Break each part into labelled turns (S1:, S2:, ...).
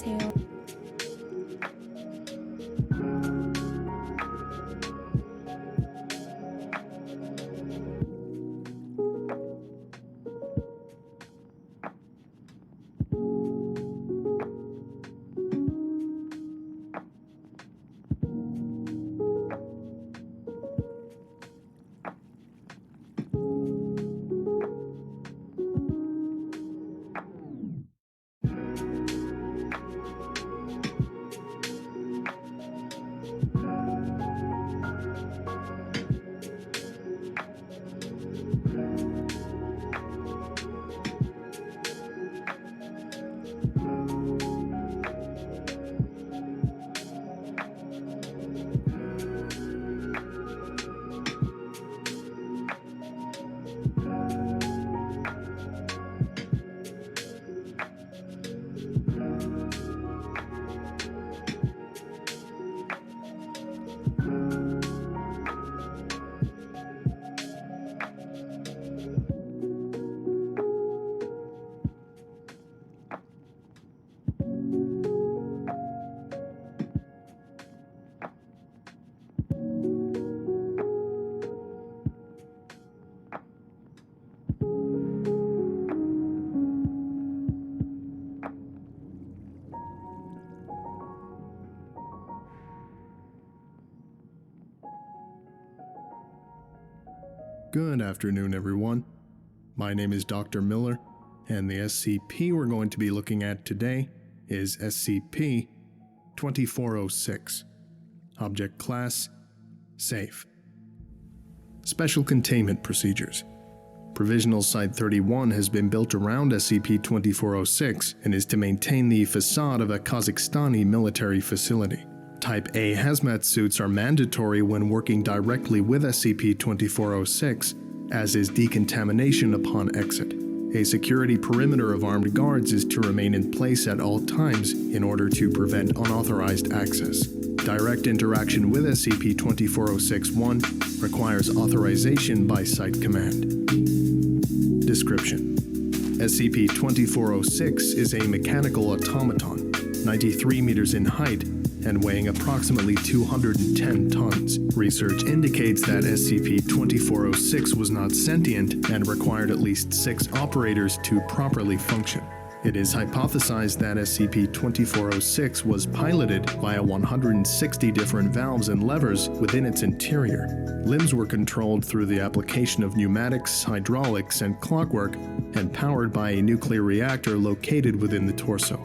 S1: detail.
S2: Good afternoon, everyone. My name is Dr. Miller, and the SCP we're going to be looking at today is SCP-2406. Object Class: Safe. Special Containment Procedures. Provisional Site-31 has been built around SCP-2406 and is to maintain the facade of a Kazakhstani military facility. Type A hazmat suits are mandatory when working directly with SCP-2406, as is decontamination upon exit. A security perimeter of armed guards is to remain in place at all times in order to prevent unauthorized access. Direct interaction with SCP-2406-1 requires authorization by Site Command. Description: SCP-2406 is a mechanical automaton, 93 meters in height, and weighing approximately 210 tons. Research indicates that SCP-2406 was not sentient and required at least 6 operators to properly function. It is hypothesized that SCP-2406 was piloted via 160 different valves and levers within its interior. Limbs were controlled through the application of pneumatics, hydraulics, and clockwork, and powered by a nuclear reactor located within the torso.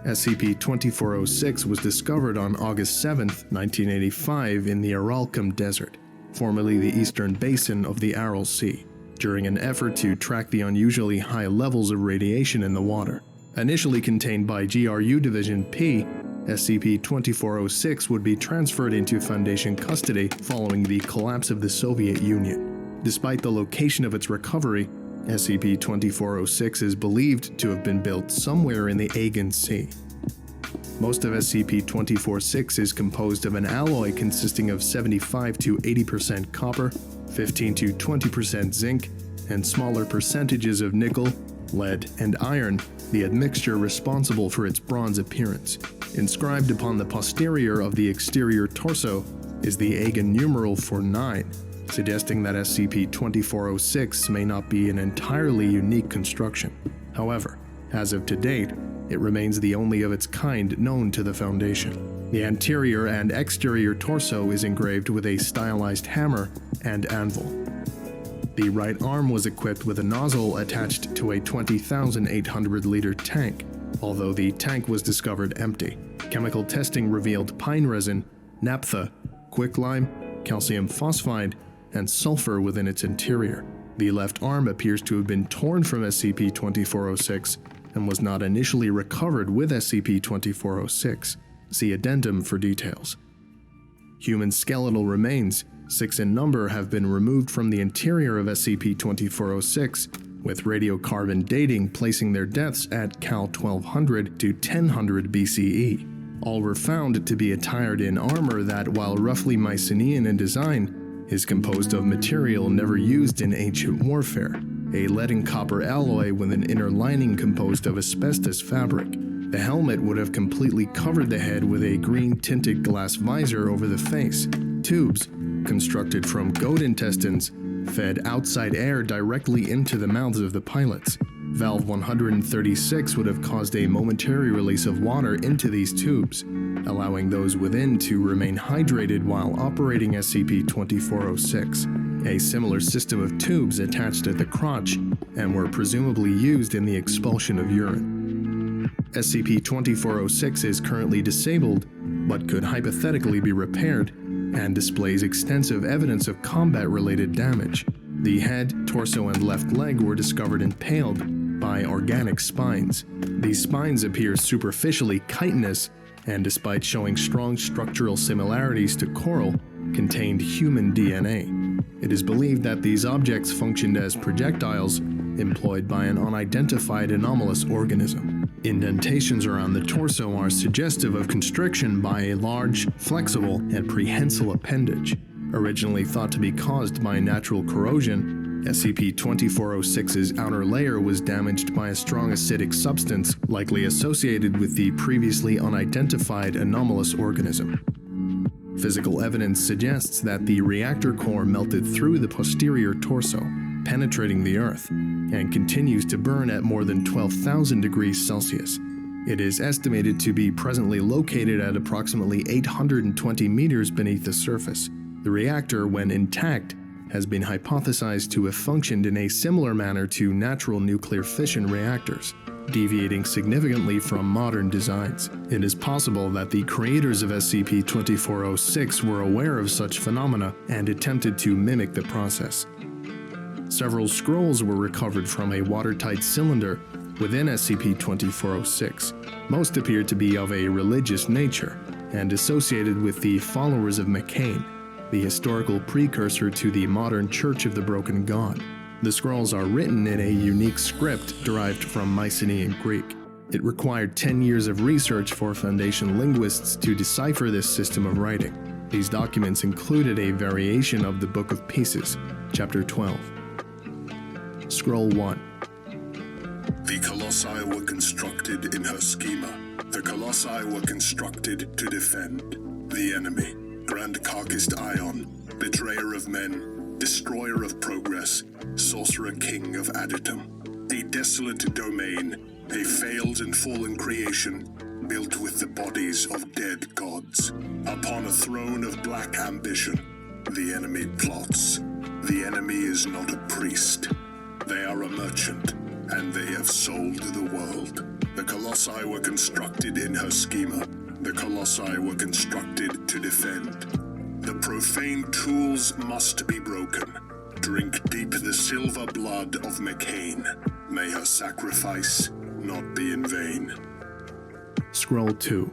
S2: SCP-2406 was discovered on August 7, 1985 in the Aralkum Desert, formerly the eastern basin of the Aral Sea, during an effort to track the unusually high levels of radiation in the water. Initially contained by GRU Division P, SCP-2406 would be transferred into Foundation custody following the collapse of the Soviet Union. Despite the location of its recovery, SCP-2406 is believed to have been built somewhere in the Aegean Sea. Most of SCP-2406 is composed of an alloy consisting of 75 to 80% copper, 15 to 20% zinc, and smaller percentages of nickel, lead, and iron, the admixture responsible for its bronze appearance. Inscribed upon the posterior of the exterior torso is the Aegean numeral for 9, suggesting that SCP-2406 may not be an entirely unique construction. However, as of to date, it remains the only of its kind known to the Foundation. The anterior and exterior torso is engraved with a stylized hammer and anvil. The right arm was equipped with a nozzle attached to a 20,800-liter tank, although the tank was discovered empty. Chemical testing revealed pine resin, naphtha, quicklime, calcium phosphide, and sulfur within its interior. The left arm appears to have been torn from SCP-2406 and was not initially recovered with SCP-2406. See addendum for details. Human skeletal remains, 6 in number, have been removed from the interior of SCP-2406, with radiocarbon dating placing their deaths at Cal 1200 to 1000 BCE. All were found to be attired in armor that, while roughly Mycenaean in design, is composed of material never used in ancient warfare, a lead and copper alloy with an inner lining composed of asbestos fabric. The helmet would have completely covered the head with a green-tinted glass visor over the face. Tubes, constructed from goat intestines, fed outside air directly into the mouths of the pilots. Valve 136 would have caused a momentary release of water into these tubes, allowing those within to remain hydrated while operating SCP-2406. A similar system of tubes attached at the crotch and were presumably used in the expulsion of urine. SCP-2406 is currently disabled, but could hypothetically be repaired, and displays extensive evidence of combat-related damage. The head, torso, and left leg were discovered impaled by organic spines. These spines appear superficially chitinous, and despite showing strong structural similarities to coral, contained human DNA. It is believed that these objects functioned as projectiles employed by an unidentified anomalous organism. Indentations around the torso are suggestive of constriction by a large, flexible, and prehensile appendage. Originally thought to be caused by natural corrosion, SCP-2406's outer layer was damaged by a strong acidic substance likely associated with the previously unidentified anomalous organism. Physical evidence suggests that the reactor core melted through the posterior torso, penetrating the Earth, and continues to burn at more than 12,000 degrees Celsius. It is estimated to be presently located at approximately 820 meters beneath the surface. The reactor, when intact, has been hypothesized to have functioned in a similar manner to natural nuclear fission reactors, deviating significantly from modern designs. It is possible that the creators of SCP-2406 were aware of such phenomena and attempted to mimic the process. Several scrolls were recovered from a watertight cylinder within SCP-2406. Most appeared to be of a religious nature and associated with the followers of McCain, the historical precursor to the modern Church of the Broken God. The scrolls are written in a unique script derived from Mycenaean Greek. It required 10 years of research for Foundation linguists to decipher this system of writing. These documents included a variation of the Book of Pieces, Chapter 12. Scroll 1.
S1: The Colossi were constructed in her schema. The Colossi were constructed to defend the enemy. Grand Carcassed Ion, betrayer of men, destroyer of progress, sorcerer king of Aditum. A desolate domain, a failed and fallen creation, built with the bodies of dead gods. Upon a throne of black ambition, the enemy plots. The enemy is not a priest. They are a merchant, and they have sold the world. The Colossi were constructed in her schema. The Colossi were constructed to defend. The profane tools must be broken. Drink deep the silver blood of McCain. May her sacrifice not be in vain.
S2: Scroll 2.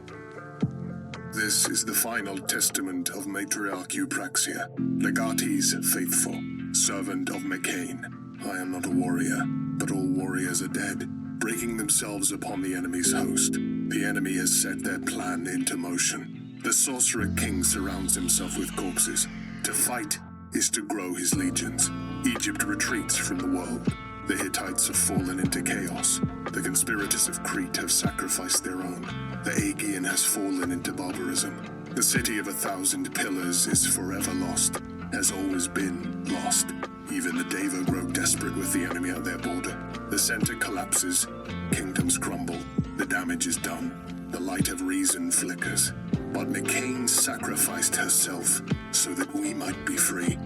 S1: This is the final testament of Matriarch Eupraxia, Legates faithful, servant of McCain. I am not a warrior, but all warriors are dead, breaking themselves upon the enemy's host. The enemy has set their plan into motion. The Sorcerer King surrounds himself with corpses. To fight is to grow his legions. Egypt retreats from the world. The Hittites have fallen into chaos. The conspirators of Crete have sacrificed their own. The Aegean has fallen into barbarism. The city of 1,000 pillars is forever lost, has always been lost. Even the Deva grow desperate with the enemy at their border. The center collapses, kingdoms crumble, the damage is done, the light of reason flickers. But McCain sacrificed herself so that we might be free.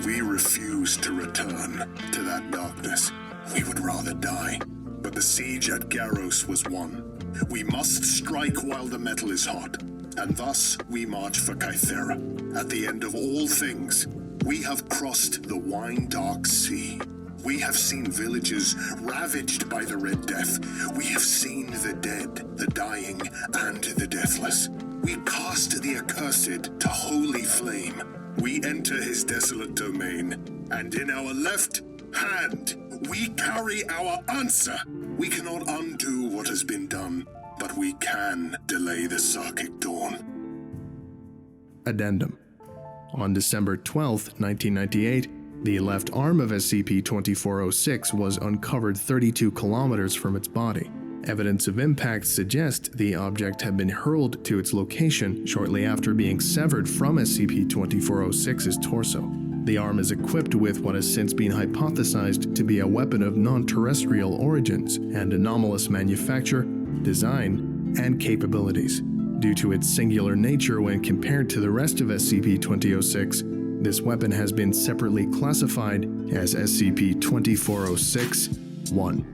S1: We refuse to return to that darkness. We would rather die. But the siege at Garros was won. We must strike while the metal is hot. And thus we march for Kythera. At the end of all things, we have crossed the wine-dark sea. We have seen villages ravaged by the Red Death. We have seen the dead, the dying, and the deathless. We cast the accursed to holy flame. We enter his desolate domain, and in our left hand, we carry our answer. We cannot undo what has been done, but we can delay the Sarkic dawn.
S2: Addendum. On December 12, 1998, the left arm of SCP-2406 was uncovered 32 kilometers from its body. Evidence of impact suggests the object had been hurled to its location shortly after being severed from SCP-2406's torso. The arm is equipped with what has since been hypothesized to be a weapon of non-terrestrial origins and anomalous manufacture, design, and capabilities. Due to its singular nature when compared to the rest of SCP-2006, this weapon has been separately classified as SCP-2406-1.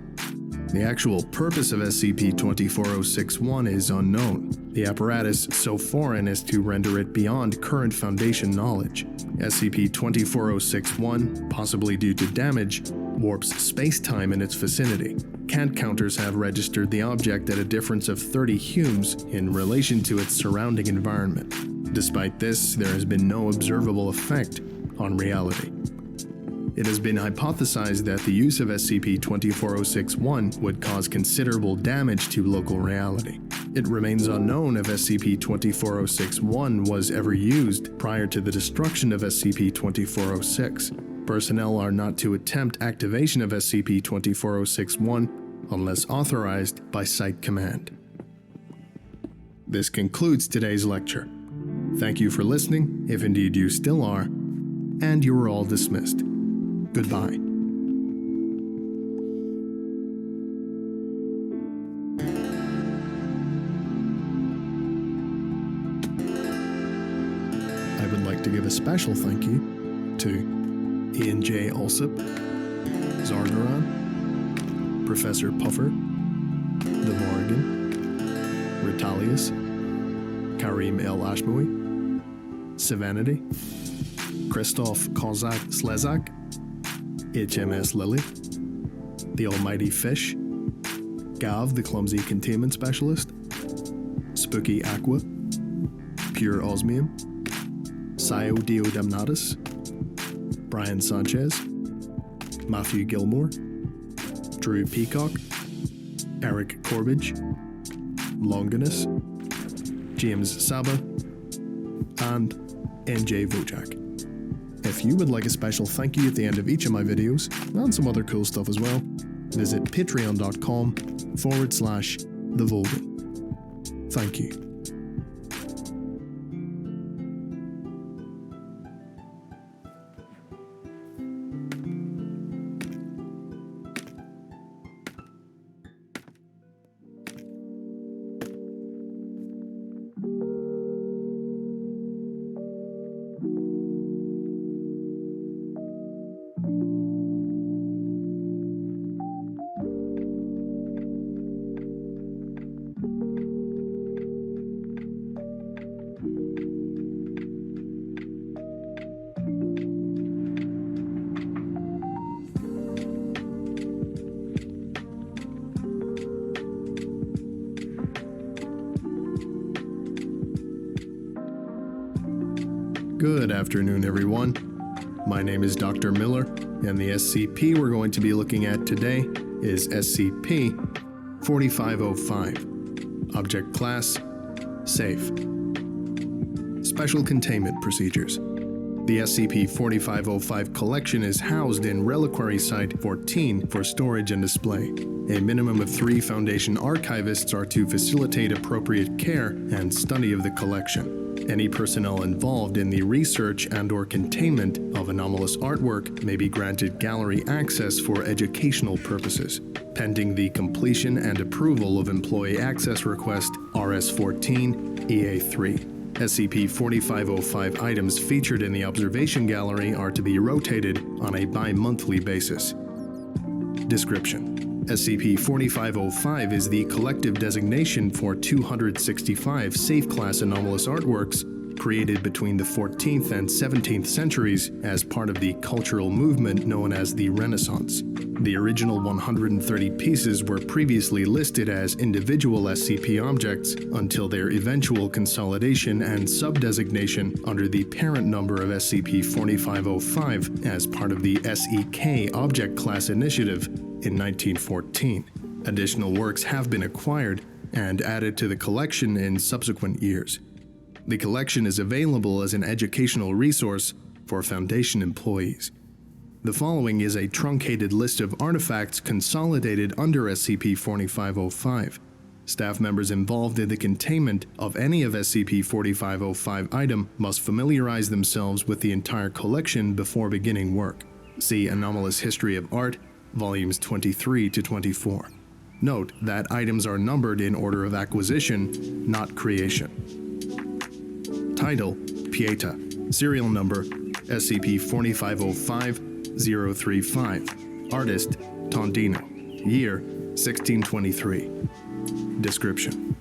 S2: The actual purpose of SCP-2406-1 is unknown. The apparatus so foreign as to render it beyond current Foundation knowledge. SCP-2406-1, possibly due to damage, warps space-time in its vicinity. Cant counters have registered the object at a difference of 30 Humes in relation to its surrounding environment. Despite this, there has been no observable effect on reality. It has been hypothesized that the use of SCP-2406-1 would cause considerable damage to local reality. It remains unknown if SCP-2406-1 was ever used prior to the destruction of SCP-2406. Personnel are not to attempt activation of SCP-2406-1 unless authorized by Site Command. This concludes today's lecture. Thank you for listening, if indeed you still are, and you are all dismissed. Goodbye. I would like to give a special thank you to Ian J. Alsop, Zargaran, Professor Puffer, The Morrigan, Ritalius, Karim El Ashmoui, Savanity, Christoph Kozak Slezak, HMS Lily, The Almighty Fish, Gav the Clumsy Containment Specialist, Spooky Aqua, Pure Osmium, Sio Diodamnatus, Brian Sanchez, Matthew Gilmore, Drew Peacock, Eric Corbidge, Longinus, James Saba, and NJ Vojak. If you would like a special thank you at the end of each of my videos, and some other cool stuff as well, visit patreon.com/thevolgan. Thank you. Good afternoon, everyone. My name is Dr. Miller, and the SCP we're going to be looking at today is SCP-4505. Object Class: Safe. Special Containment Procedures. The SCP-4505 collection is housed in Reliquary Site 14 for storage and display. A minimum of 3 Foundation archivists are to facilitate appropriate care and study of the collection. Any personnel involved in the research and/or containment of anomalous artwork may be granted gallery access for educational purposes, pending the completion and approval of Employee Access Request RS-14 EA-3. SCP-4505 items featured in the Observation Gallery are to be rotated on a bi-monthly basis. Description: SCP-4505 is the collective designation for 265 safe-class anomalous artworks created between the 14th and 17th centuries as part of the cultural movement known as the Renaissance. The original 130 pieces were previously listed as individual SCP objects until their eventual consolidation and sub-designation under the parent number of SCP-4505 as part of the SEK Object Class Initiative in 1914. Additional works have been acquired and added to the collection in subsequent years. The collection is available as an educational resource for Foundation employees. The following is a truncated list of artifacts consolidated under SCP-4505. Staff members involved in the containment of any of SCP-4505 item must familiarize themselves with the entire collection before beginning work. See Anomalous History of Art, Volumes 23 to 24. Note that items are numbered in order of acquisition, not creation. Title: Pieta. Serial number: SCP-4505-035. Artist: Tondino. Year: 1623. Description: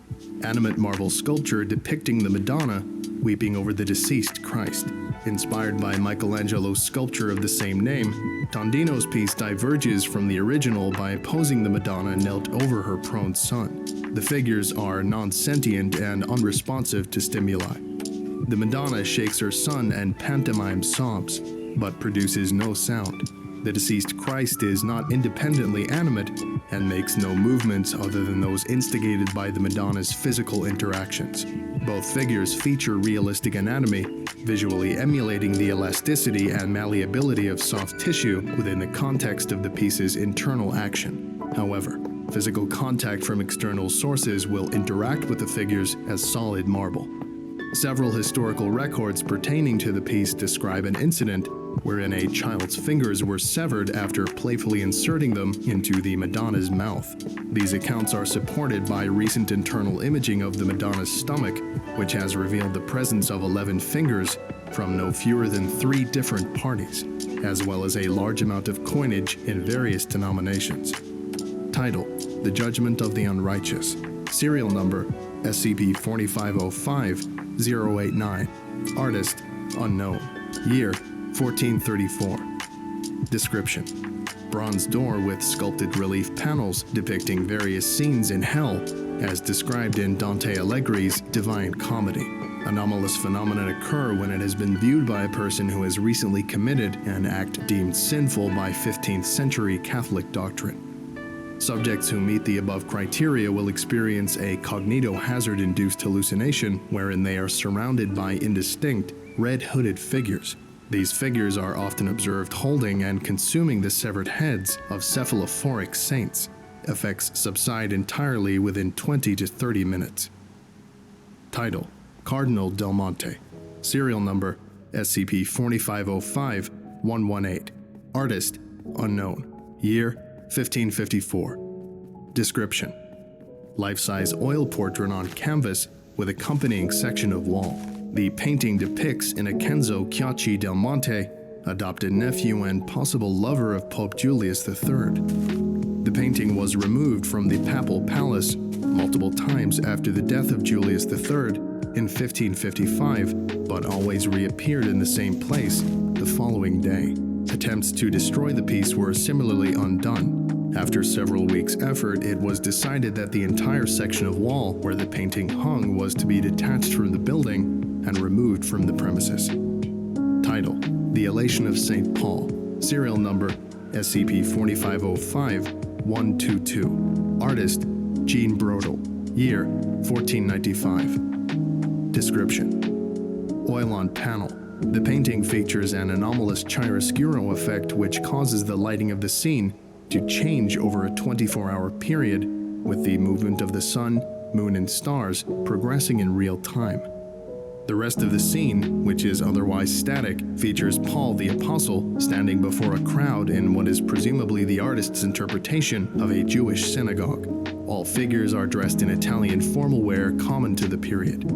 S2: animate marble sculpture depicting the Madonna weeping over the deceased Christ. Inspired by Michelangelo's sculpture of the same name, Tondino's piece diverges from the original by posing the Madonna knelt over her prone son. The figures are non-sentient and unresponsive to stimuli. The Madonna shakes her son and pantomimes sobs, but produces no sound. The deceased Christ is not independently animate and makes no movements other than those instigated by the Madonna's physical interactions. Both figures feature realistic anatomy, visually emulating the elasticity and malleability of soft tissue within the context of the piece's internal action. However, physical contact from external sources will interact with the figures as solid marble. Several historical records pertaining to the piece describe an incident wherein a child's fingers were severed after playfully inserting them into the Madonna's mouth. These accounts are supported by recent internal imaging of the Madonna's stomach, which has revealed the presence of 11 fingers from no fewer than 3 different parties, as well as a large amount of coinage in various denominations. Title: The Judgment of the Unrighteous. Serial number: SCP-4505-089. Artist: Unknown. Year: 1434. Description: bronze door with sculpted relief panels depicting various scenes in hell, as described in Dante Alighieri's Divine Comedy. Anomalous phenomena occur when it has been viewed by a person who has recently committed an act deemed sinful by 15th century Catholic doctrine. Subjects who meet the above criteria will experience a cognitohazard-induced hallucination wherein they are surrounded by indistinct, red-hooded figures. These figures are often observed holding and consuming the severed heads of cephalophoric saints. Effects subside entirely within 20 to 30 minutes. Title: Cardinal Del Monte. Serial number: SCP-4505-118. Artist: Unknown. Year: 1554. Description: life-size oil portrait on canvas with accompanying section of wall. The painting depicts Innocenzo Chiacci del Monte, adopted nephew and possible lover of Pope Julius III. The painting was removed from the papal palace multiple times after the death of Julius III in 1555, but always reappeared in the same place the following day. Attempts to destroy the piece were similarly undone. After several weeks' effort, it was decided that the entire section of wall where the painting hung was to be detached from the building and removed from the premises. Title: The Elation of St. Paul. Serial number: SCP-4505-122. Artist: Jean Brodel. Year: 1495. Description: oil on panel. The painting features an anomalous chiaroscuro effect which causes the lighting of the scene to change over a 24-hour period, with the movement of the sun, moon, and stars progressing in real time. The rest of the scene, which is otherwise static, features Paul the Apostle standing before a crowd in what is presumably the artist's interpretation of a Jewish synagogue. All figures are dressed in Italian formal wear common to the period.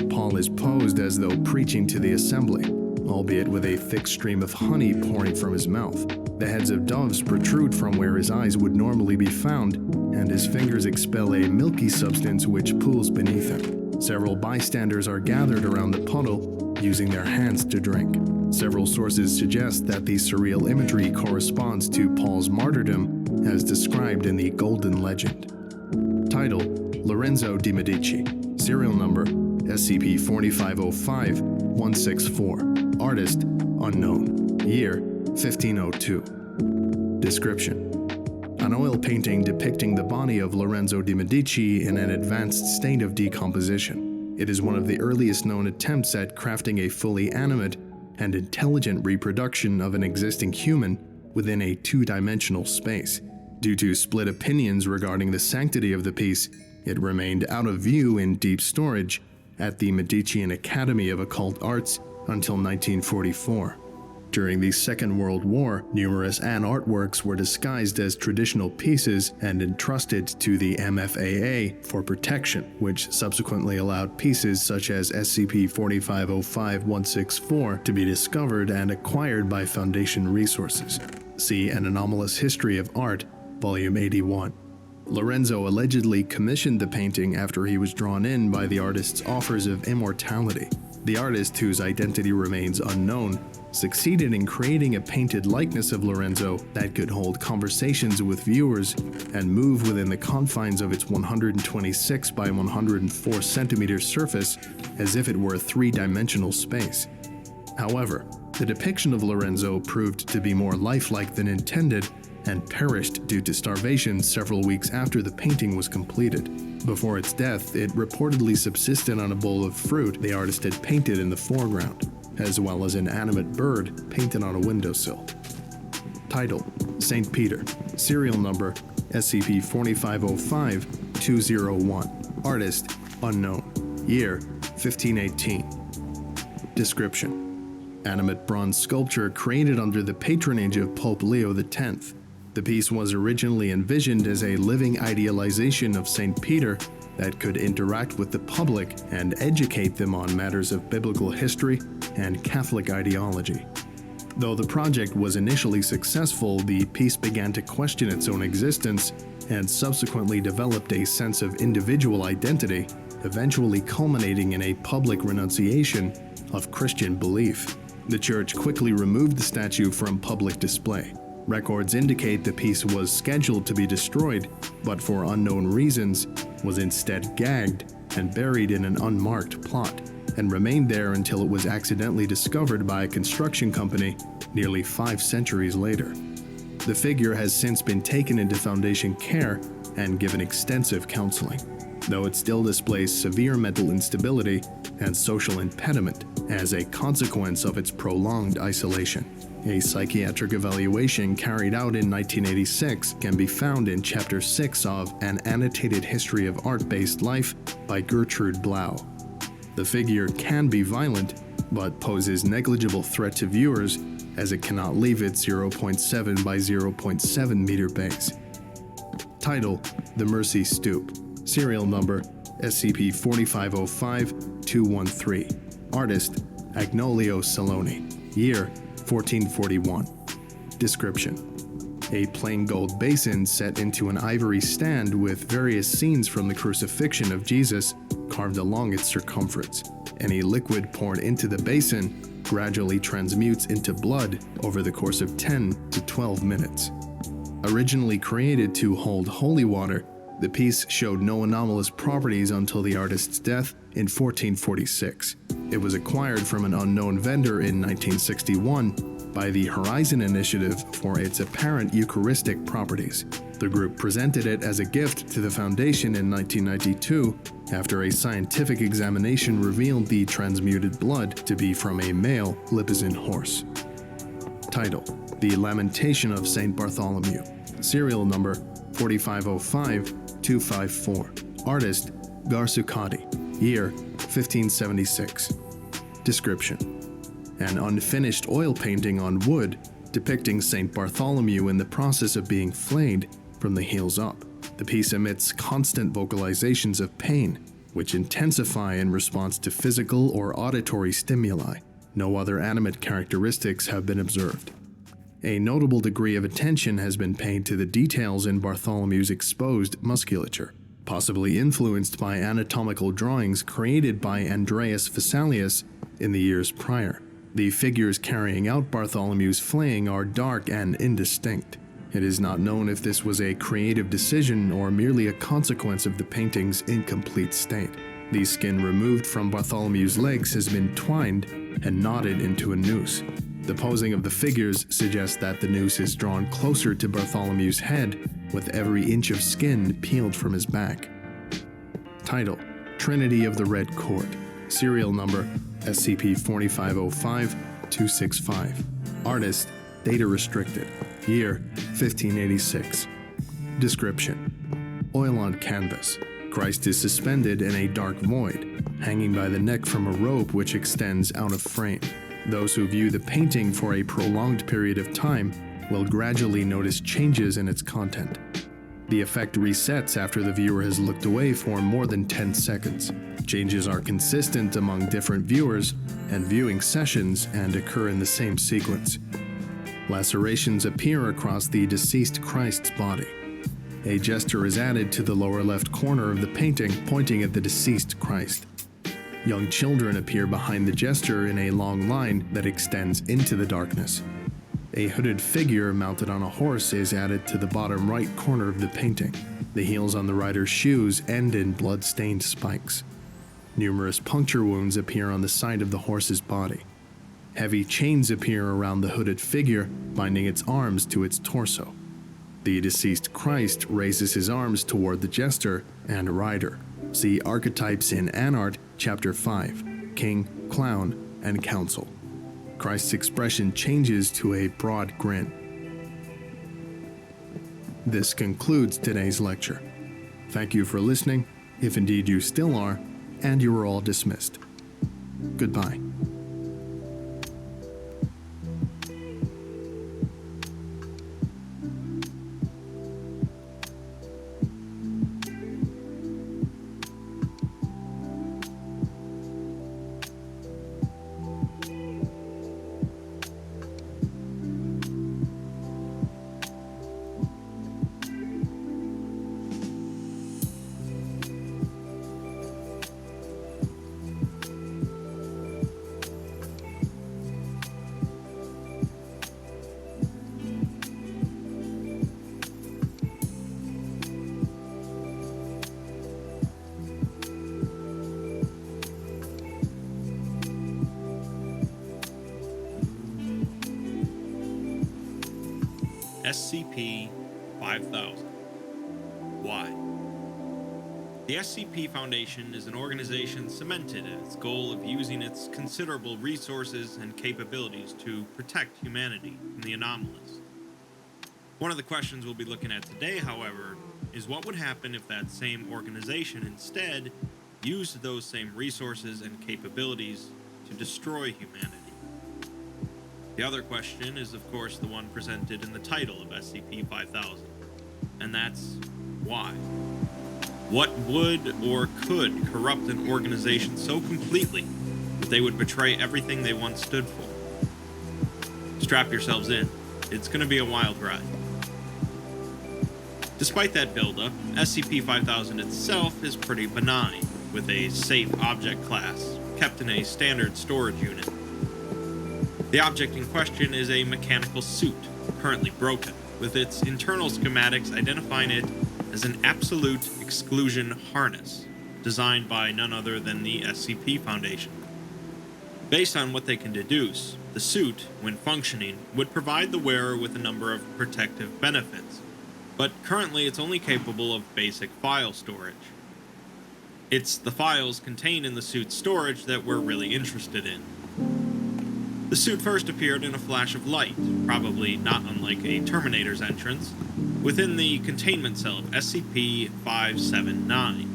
S2: Paul is posed as though preaching to the assembly, albeit with a thick stream of honey pouring from his mouth. The heads of doves protrude from where his eyes would normally be found, and his fingers expel a milky substance which pools beneath him. Several bystanders are gathered around the puddle, using their hands to drink. Several sources suggest that the surreal imagery corresponds to Paul's martyrdom, as described in the Golden Legend. Title: Lorenzo di Medici. Serial number: SCP-4505-164. Artist: Unknown. Year: 1502. Description: an oil painting depicting the body of Lorenzo di Medici in an advanced state of decomposition. It is one of the earliest known attempts at crafting a fully animate and intelligent reproduction of an existing human within a two-dimensional space. Due to split opinions regarding the sanctity of the piece, it remained out of view in deep storage at the Medicean Academy of Occult Arts until 1944. During the Second World War, numerous An artworks were disguised as traditional pieces and entrusted to the MFAA for protection, which subsequently allowed pieces such as SCP-4505-164 to be discovered and acquired by Foundation resources. See An Anomalous History of Art, Volume 81. Lorenzo allegedly commissioned the painting after he was drawn in by the artist's offers of immortality. The artist, whose identity remains unknown, succeeded in creating a painted likeness of Lorenzo that could hold conversations with viewers and move within the confines of its 126 by 104 centimeter surface as if it were a three-dimensional space. However, the depiction of Lorenzo proved to be more lifelike than intended and perished due to starvation several weeks after the painting was completed. Before its death, it reportedly subsisted on a bowl of fruit the artist had painted in the foreground, as well as an animate bird painted on a windowsill. Title: St. Peter. Serial number: SCP-4505-201. Artist: unknown. Year: 1518. Description: animate bronze sculpture created under the patronage of Pope Leo X. The piece was originally envisioned as a living idealization of St. Peter that could interact with the public and educate them on matters of biblical history and Catholic ideology. Though the project was initially successful, the piece began to question its own existence and subsequently developed a sense of individual identity, eventually culminating in a public renunciation of Christian belief. The church quickly removed the statue from public display. Records indicate the piece was scheduled to be destroyed, but for unknown reasons was instead gagged and buried in an unmarked plot, and remained there until it was accidentally discovered by a construction company nearly 5 centuries later. The figure has since been taken into Foundation care and given extensive counseling, though it still displays severe mental instability and social impediment as a consequence of its prolonged isolation. A psychiatric evaluation carried out in 1986 can be found in Chapter 6 of An Annotated History of Art-Based Life by Gertrude Blau. The figure can be violent, but poses negligible threat to viewers as it cannot leave its 0.7 by 0.7 meter base. Title: The Mercy Stoop. Serial number: SCP-4505-213. Artist: Agnolio Saloni. Year: 1441. Description: a plain gold basin set into an ivory stand with various scenes from the crucifixion of Jesus carved along its circumference. Any liquid poured into the basin gradually transmutes into blood over the course of 10 to 12 minutes. Originally created to hold holy water, the piece showed no anomalous properties until the artist's death in 1446. It was acquired from an unknown vendor in 1961 by the Horizon Initiative for its apparent Eucharistic properties. The group presented it as a gift to the Foundation in 1992 after a scientific examination revealed the transmuted blood to be from a male Lipizan horse. Title: The Lamentation of St. Bartholomew. Serial number: 4505-254. Artist: Garsucati. Year: 1576. Description: an unfinished oil painting on wood depicting St. Bartholomew in the process of being flayed from the heels up. The piece emits constant vocalizations of pain, which intensify in response to physical or auditory stimuli. No other animate characteristics have been observed. A notable degree of attention has been paid to the details in Bartholomew's exposed musculature, possibly influenced by anatomical drawings created by Andreas Vesalius in the years prior. The figures carrying out Bartholomew's flaying are dark and indistinct. It is not known if this was a creative decision or merely a consequence of the painting's incomplete state. The skin removed from Bartholomew's legs has been twined and knotted into a noose. The posing of the figures suggests that the noose is drawn closer to Bartholomew's head, with every inch of skin peeled from his back. Title: Trinity of the Red Court. Serial number: SCP-4505-2 265. Artist, data restricted. Year, 1586. Description: oil on canvas. Christ is suspended in a dark void, hanging by the neck from a rope which extends out of frame. Those who view the painting for a prolonged period of time will gradually notice changes in its content. The effect resets after the viewer has looked away for more than 10 seconds. Changes are consistent among different viewers and viewing sessions and occur in the same sequence. Lacerations appear across the deceased Christ's body. A gesture is added to the lower left corner of the painting, pointing at the deceased Christ. Young children appear behind the gesture in a long line that extends into the darkness. A hooded figure mounted on a horse is added to the bottom right corner of the painting. The heels on the rider's shoes end in blood-stained spikes. Numerous puncture wounds appear on the side of the horse's body. Heavy chains appear around the hooded figure, binding its arms to its torso. The deceased Christ raises his arms toward the jester and rider. See Archetypes in Anart, Chapter 5, King, Clown, and Council. Christ's expression changes to a broad grin. This concludes today's lecture. Thank you for listening, if indeed you still are, and you are all dismissed. Goodbye.
S3: SCP-5000. Why? The SCP Foundation is an organization cemented in its goal of using its considerable resources and capabilities to protect humanity from the anomalous. One of the questions we'll be looking at today, however, is what would happen if that same organization instead used those same resources and capabilities to destroy humanity? The other question is, of course, the one presented in the title of SCP-5000, and that's why? What would or could corrupt an organization so completely that they would betray everything they once stood for? Strap yourselves in. It's going to be a wild ride. Despite that buildup, SCP-5000 itself is pretty benign, with a safe object class, kept in a standard storage unit. The object in question is a mechanical suit, currently broken, with its internal schematics identifying it as an absolute exclusion harness, designed by none other than the SCP Foundation. Based on what they can deduce, the suit, when functioning, would provide the wearer with a number of protective benefits, but currently it's only capable of basic file storage. It's the files contained in the suit's storage that we're really interested in. The suit first appeared in a flash of light, probably not unlike a Terminator's entrance, within the containment cell of SCP-579.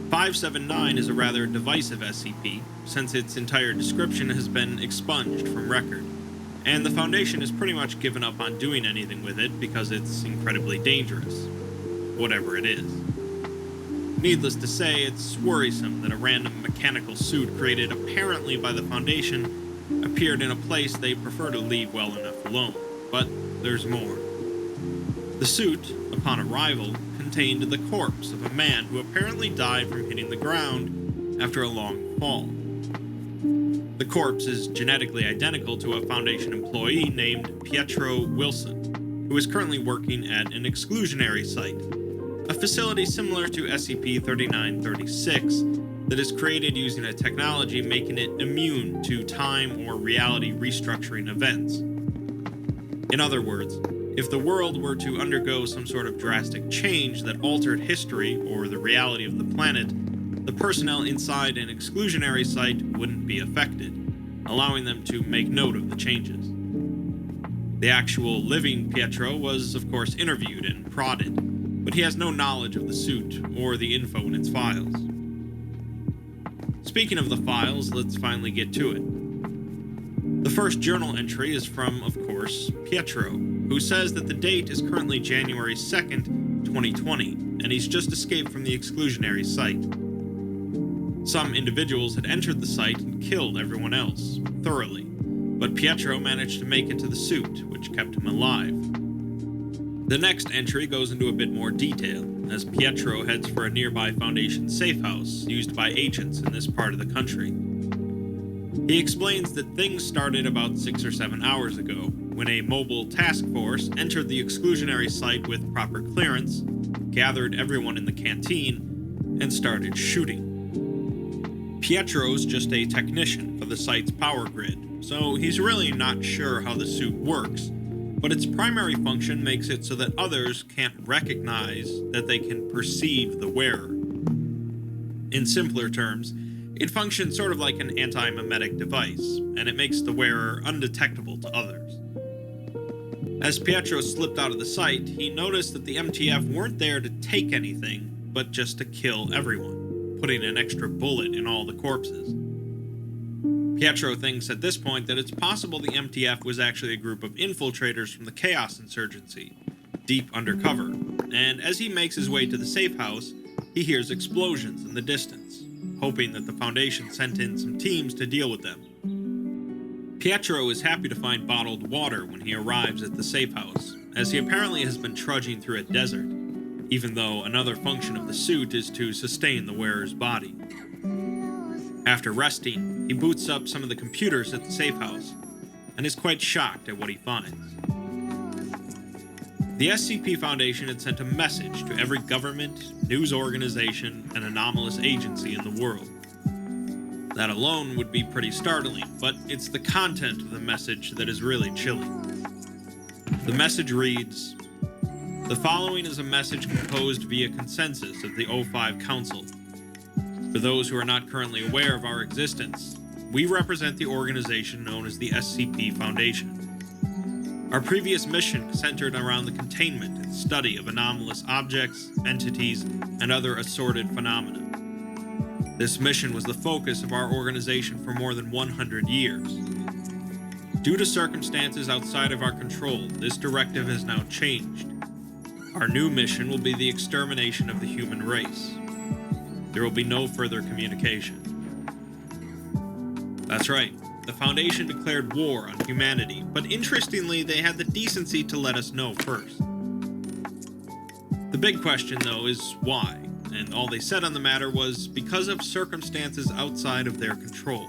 S3: 579 is a rather divisive SCP, since its entire description has been expunged from record, and the Foundation has pretty much given up on doing anything with it because it's incredibly dangerous, whatever it is. Needless to say, it's worrisome that a random mechanical suit created apparently by the Foundation appeared in a place they prefer to leave well enough alone, but there's more. The suit, upon arrival, contained the corpse of a man who apparently died from hitting the ground after a long fall. The corpse is genetically identical to a Foundation employee named Pietro Wilson, who is currently working at an exclusionary site, a facility similar to SCP-3936 that is created using a technology making it immune to time or reality restructuring events. In other words, if the world were to undergo some sort of drastic change that altered history or the reality of the planet, the personnel inside an exclusionary site wouldn't be affected. allowing them to make note of the changes. The actual living Pietro was, of course, interviewed and prodded, but he has no knowledge of the suit or the info in its files. Speaking of the files, let's finally get to it. The first journal entry is from, of course, Pietro, who says that the date is currently January 2nd, 2020, and he's just escaped from the exclusionary site. Some individuals had entered the site and killed everyone else, thoroughly, but Pietro managed to make it to the suit, which kept him alive. The next entry goes into a bit more detail, as Pietro heads for a nearby Foundation safe house used by agents in this part of the country. He explains that things started about 6 or 7 hours ago, when a mobile task force entered the exclusionary site with proper clearance, gathered everyone in the canteen, and started shooting. Pietro's just a technician for the site's power grid, so he's really not sure how the suit works, but its primary function makes it so that others can't recognize that they can perceive the wearer. In simpler terms, it functions sort of like an anti-memetic device, and it makes the wearer undetectable to others. As Pietro slipped out of the site, he noticed that the MTF weren't there to take anything, but just to kill everyone, putting an extra bullet in all the corpses. Pietro thinks at this point that it's possible the MTF was actually a group of infiltrators from the Chaos Insurgency, deep undercover, and as he makes his way to the safe house, he hears explosions in the distance, hoping that the Foundation sent in some teams to deal with them. Pietro is happy to find bottled water when he arrives at the safe house, as he apparently has been trudging through a desert, even though another function of the suit is to sustain the wearer's body. After resting, he boots up some of the computers at the safe house, and is quite shocked at what he finds. The SCP Foundation had sent a message to every government, news organization, and anomalous agency in the world. That alone would be pretty startling, but it's the content of the message that is really chilling. The message reads, "The following is a message composed via consensus of the O5 Council. For those who are not currently aware of our existence, we represent the organization known as the SCP Foundation. Our previous mission centered around the containment and study of anomalous objects, entities, and other assorted phenomena. This mission was the focus of our organization for more than 100 years. Due to circumstances outside of our control, this directive has now changed. Our new mission will be the extermination of the human race. There will be no further communication." That's right, the Foundation declared war on humanity, but interestingly, they had the decency to let us know first. The big question, though, is why, and all they said on the matter was because of circumstances outside of their control.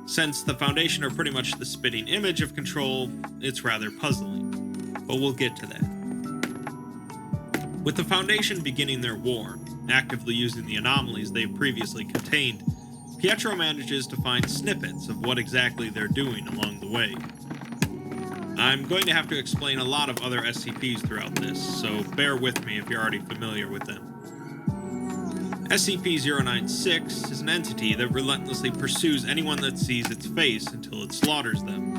S3: Since the Foundation are pretty much the spitting image of control, it's rather puzzling, but we'll get to that. With the Foundation beginning their war, actively using the anomalies they've previously contained, Pietro manages to find snippets of what exactly they're doing along the way. I'm going to have to explain a lot of other SCPs throughout this, so bear with me if you're already familiar with them. SCP-096 is an entity that relentlessly pursues anyone that sees its face until it slaughters them.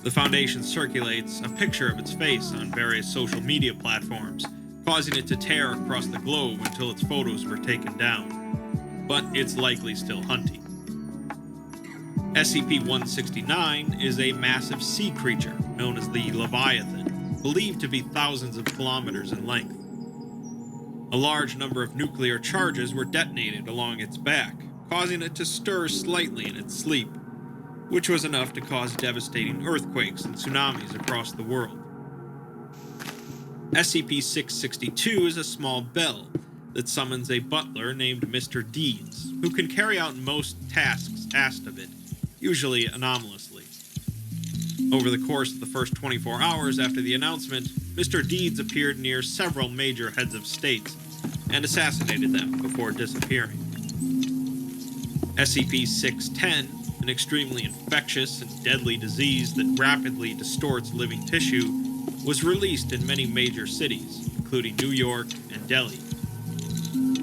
S3: The Foundation circulates a picture of its face on various social media platforms, causing it to tear across the globe until its photos were taken down. But it's likely still hunting. SCP-169 is a massive sea creature known as the Leviathan, believed to be thousands of kilometers in length. A large number of nuclear charges were detonated along its back, causing it to stir slightly in its sleep, which was enough to cause devastating earthquakes and tsunamis across the world. SCP-662 is a small bell that summons a butler named Mr. Deeds, who can carry out most tasks asked of it, usually anomalously. Over the course of the first 24 hours after the announcement, Mr. Deeds appeared near several major heads of states and assassinated them before disappearing. SCP-610, an extremely infectious and deadly disease that rapidly distorts living tissue, was released in many major cities, including New York and Delhi.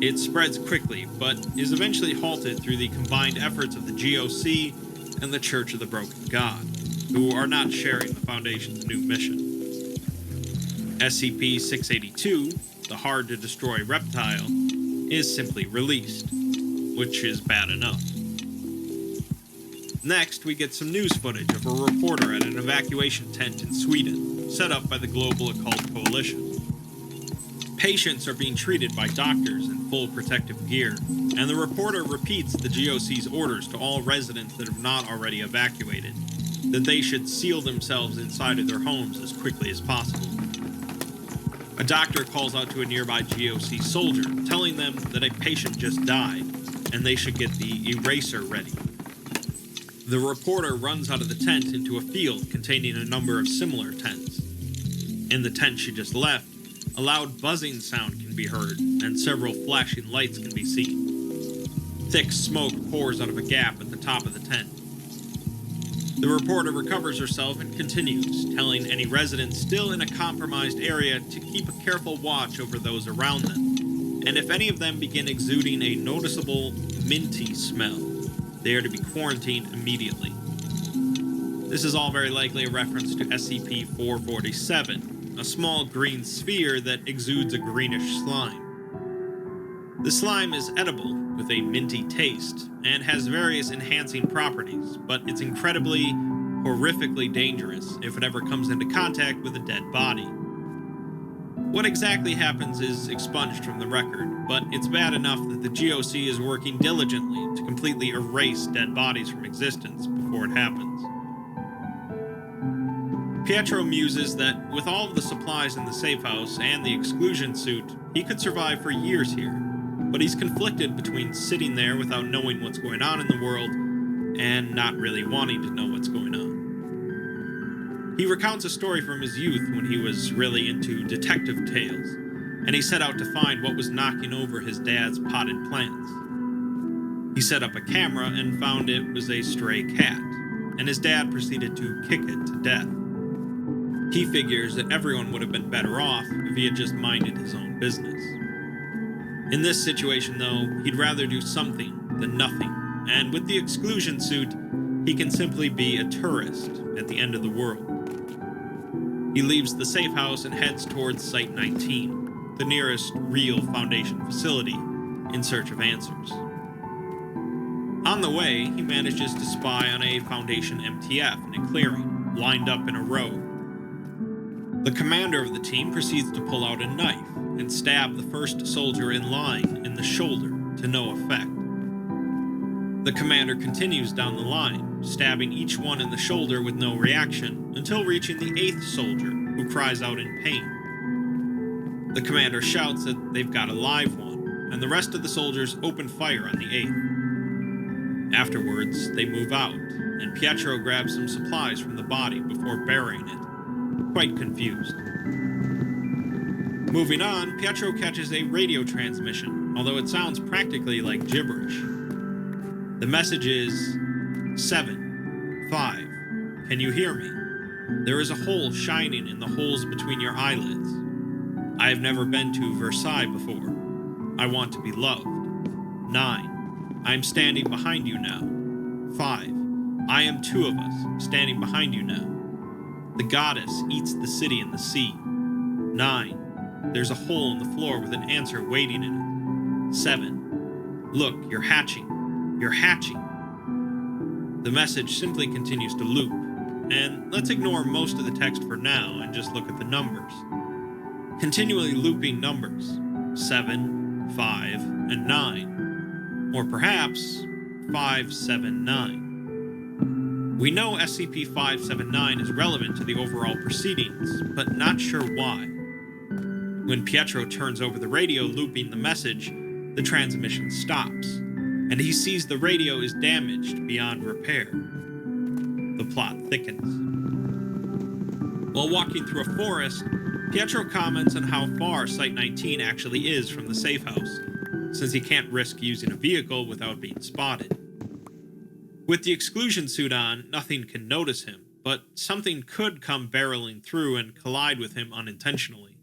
S3: It spreads quickly, but is eventually halted through the combined efforts of the GOC and the Church of the Broken God, who are not sharing the Foundation's new mission. SCP-682, the hard-to-destroy reptile, is simply released, which is bad enough. Next, we get some news footage of a reporter at an evacuation tent in Sweden, set up by the Global Occult Coalition. Patients are being treated by doctors in full protective gear, and the reporter repeats the GOC's orders to all residents that have not already evacuated, that they should seal themselves inside of their homes as quickly as possible. A doctor calls out to a nearby GOC soldier, telling them that a patient just died, and they should get the eraser ready. The reporter runs out of the tent into a field containing a number of similar tents. In the tent she just left, a loud buzzing sound can be heard, and several flashing lights can be seen. Thick smoke pours out of a gap at the top of the tent. The reporter recovers herself and continues, telling any residents still in a compromised area to keep a careful watch over those around them, and if any of them begin exuding a noticeable, minty smell, they are to be quarantined immediately. This is all very likely a reference to SCP-447, a small green sphere that exudes a greenish slime. The slime is edible, with a minty taste, and has various enhancing properties, but it's incredibly, horrifically dangerous if it ever comes into contact with a dead body. What exactly happens is expunged from the record, but it's bad enough that the GOC is working diligently to completely erase dead bodies from existence before it happens. Pietro muses that with all of the supplies in the safe house and the exclusion suit, he could survive for years here, but he's conflicted between sitting there without knowing what's going on in the world and not really wanting to know what's going on. He recounts a story from his youth when he was really into detective tales, and he set out to find what was knocking over his dad's potted plants. He set up a camera and found it was a stray cat, and his dad proceeded to kick it to death. He figures that everyone would have been better off if he had just minded his own business. In this situation, though, he'd rather do something than nothing, and with the exclusion suit, he can simply be a tourist at the end of the world. He leaves the safe house and heads towards Site 19, the nearest real Foundation facility, in search of answers. On the way, he manages to spy on a Foundation MTF in a clearing, lined up in a row. The commander of the team proceeds to pull out a knife and stab the first soldier in line in the shoulder to no effect. The commander continues down the line, stabbing each one in the shoulder with no reaction, until reaching the 8th soldier, who cries out in pain. The commander shouts that they've got a live one, and the rest of the soldiers open fire on the 8th. Afterwards, they move out, and Pietro grabs some supplies from the body before burying it, quite confused. Moving on, Pietro catches a radio transmission, although it sounds practically like gibberish. The message is 7, 5, can you hear me? There is a hole shining in the holes between your eyelids. I have never been to Versailles before. I want to be loved. 9, I am standing behind you now. 5, I am 2 of us, standing behind you now. The goddess eats the city in the sea. 9, there's a hole in the floor with an answer waiting in it. 7, look, you're hatching. You're hatching. The message simply continues to loop, and let's ignore most of the text for now and just look at the numbers. Continually looping numbers, 7, 5, and 9. Or perhaps 5, 7, 9. We know SCP-579 is relevant to the overall proceedings, but not sure why. When Pietro turns over the radio looping the message, the transmission stops, and he sees the radio is damaged beyond repair. The plot thickens. While walking through a forest, Pietro comments on how far Site 19 actually is from the safe house, since he can't risk using a vehicle without being spotted. With the exclusion suit on, nothing can notice him, but something could come barreling through and collide with him unintentionally.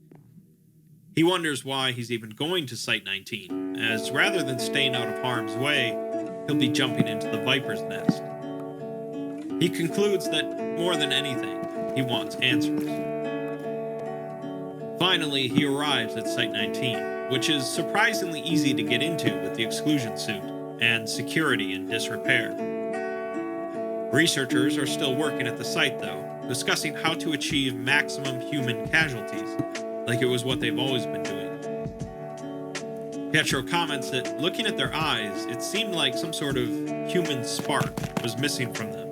S3: He wonders why he's even going to Site-19, as rather than staying out of harm's way, he'll be jumping into the Viper's nest. He concludes that, more than anything, he wants answers. Finally, he arrives at Site-19, which is surprisingly easy to get into with the exclusion suit, and security in disrepair. Researchers are still working at the site, though, discussing how to achieve maximum human casualties, like it was what they've always been doing. Pietro comments that, looking at their eyes, it seemed like some sort of human spark was missing from them,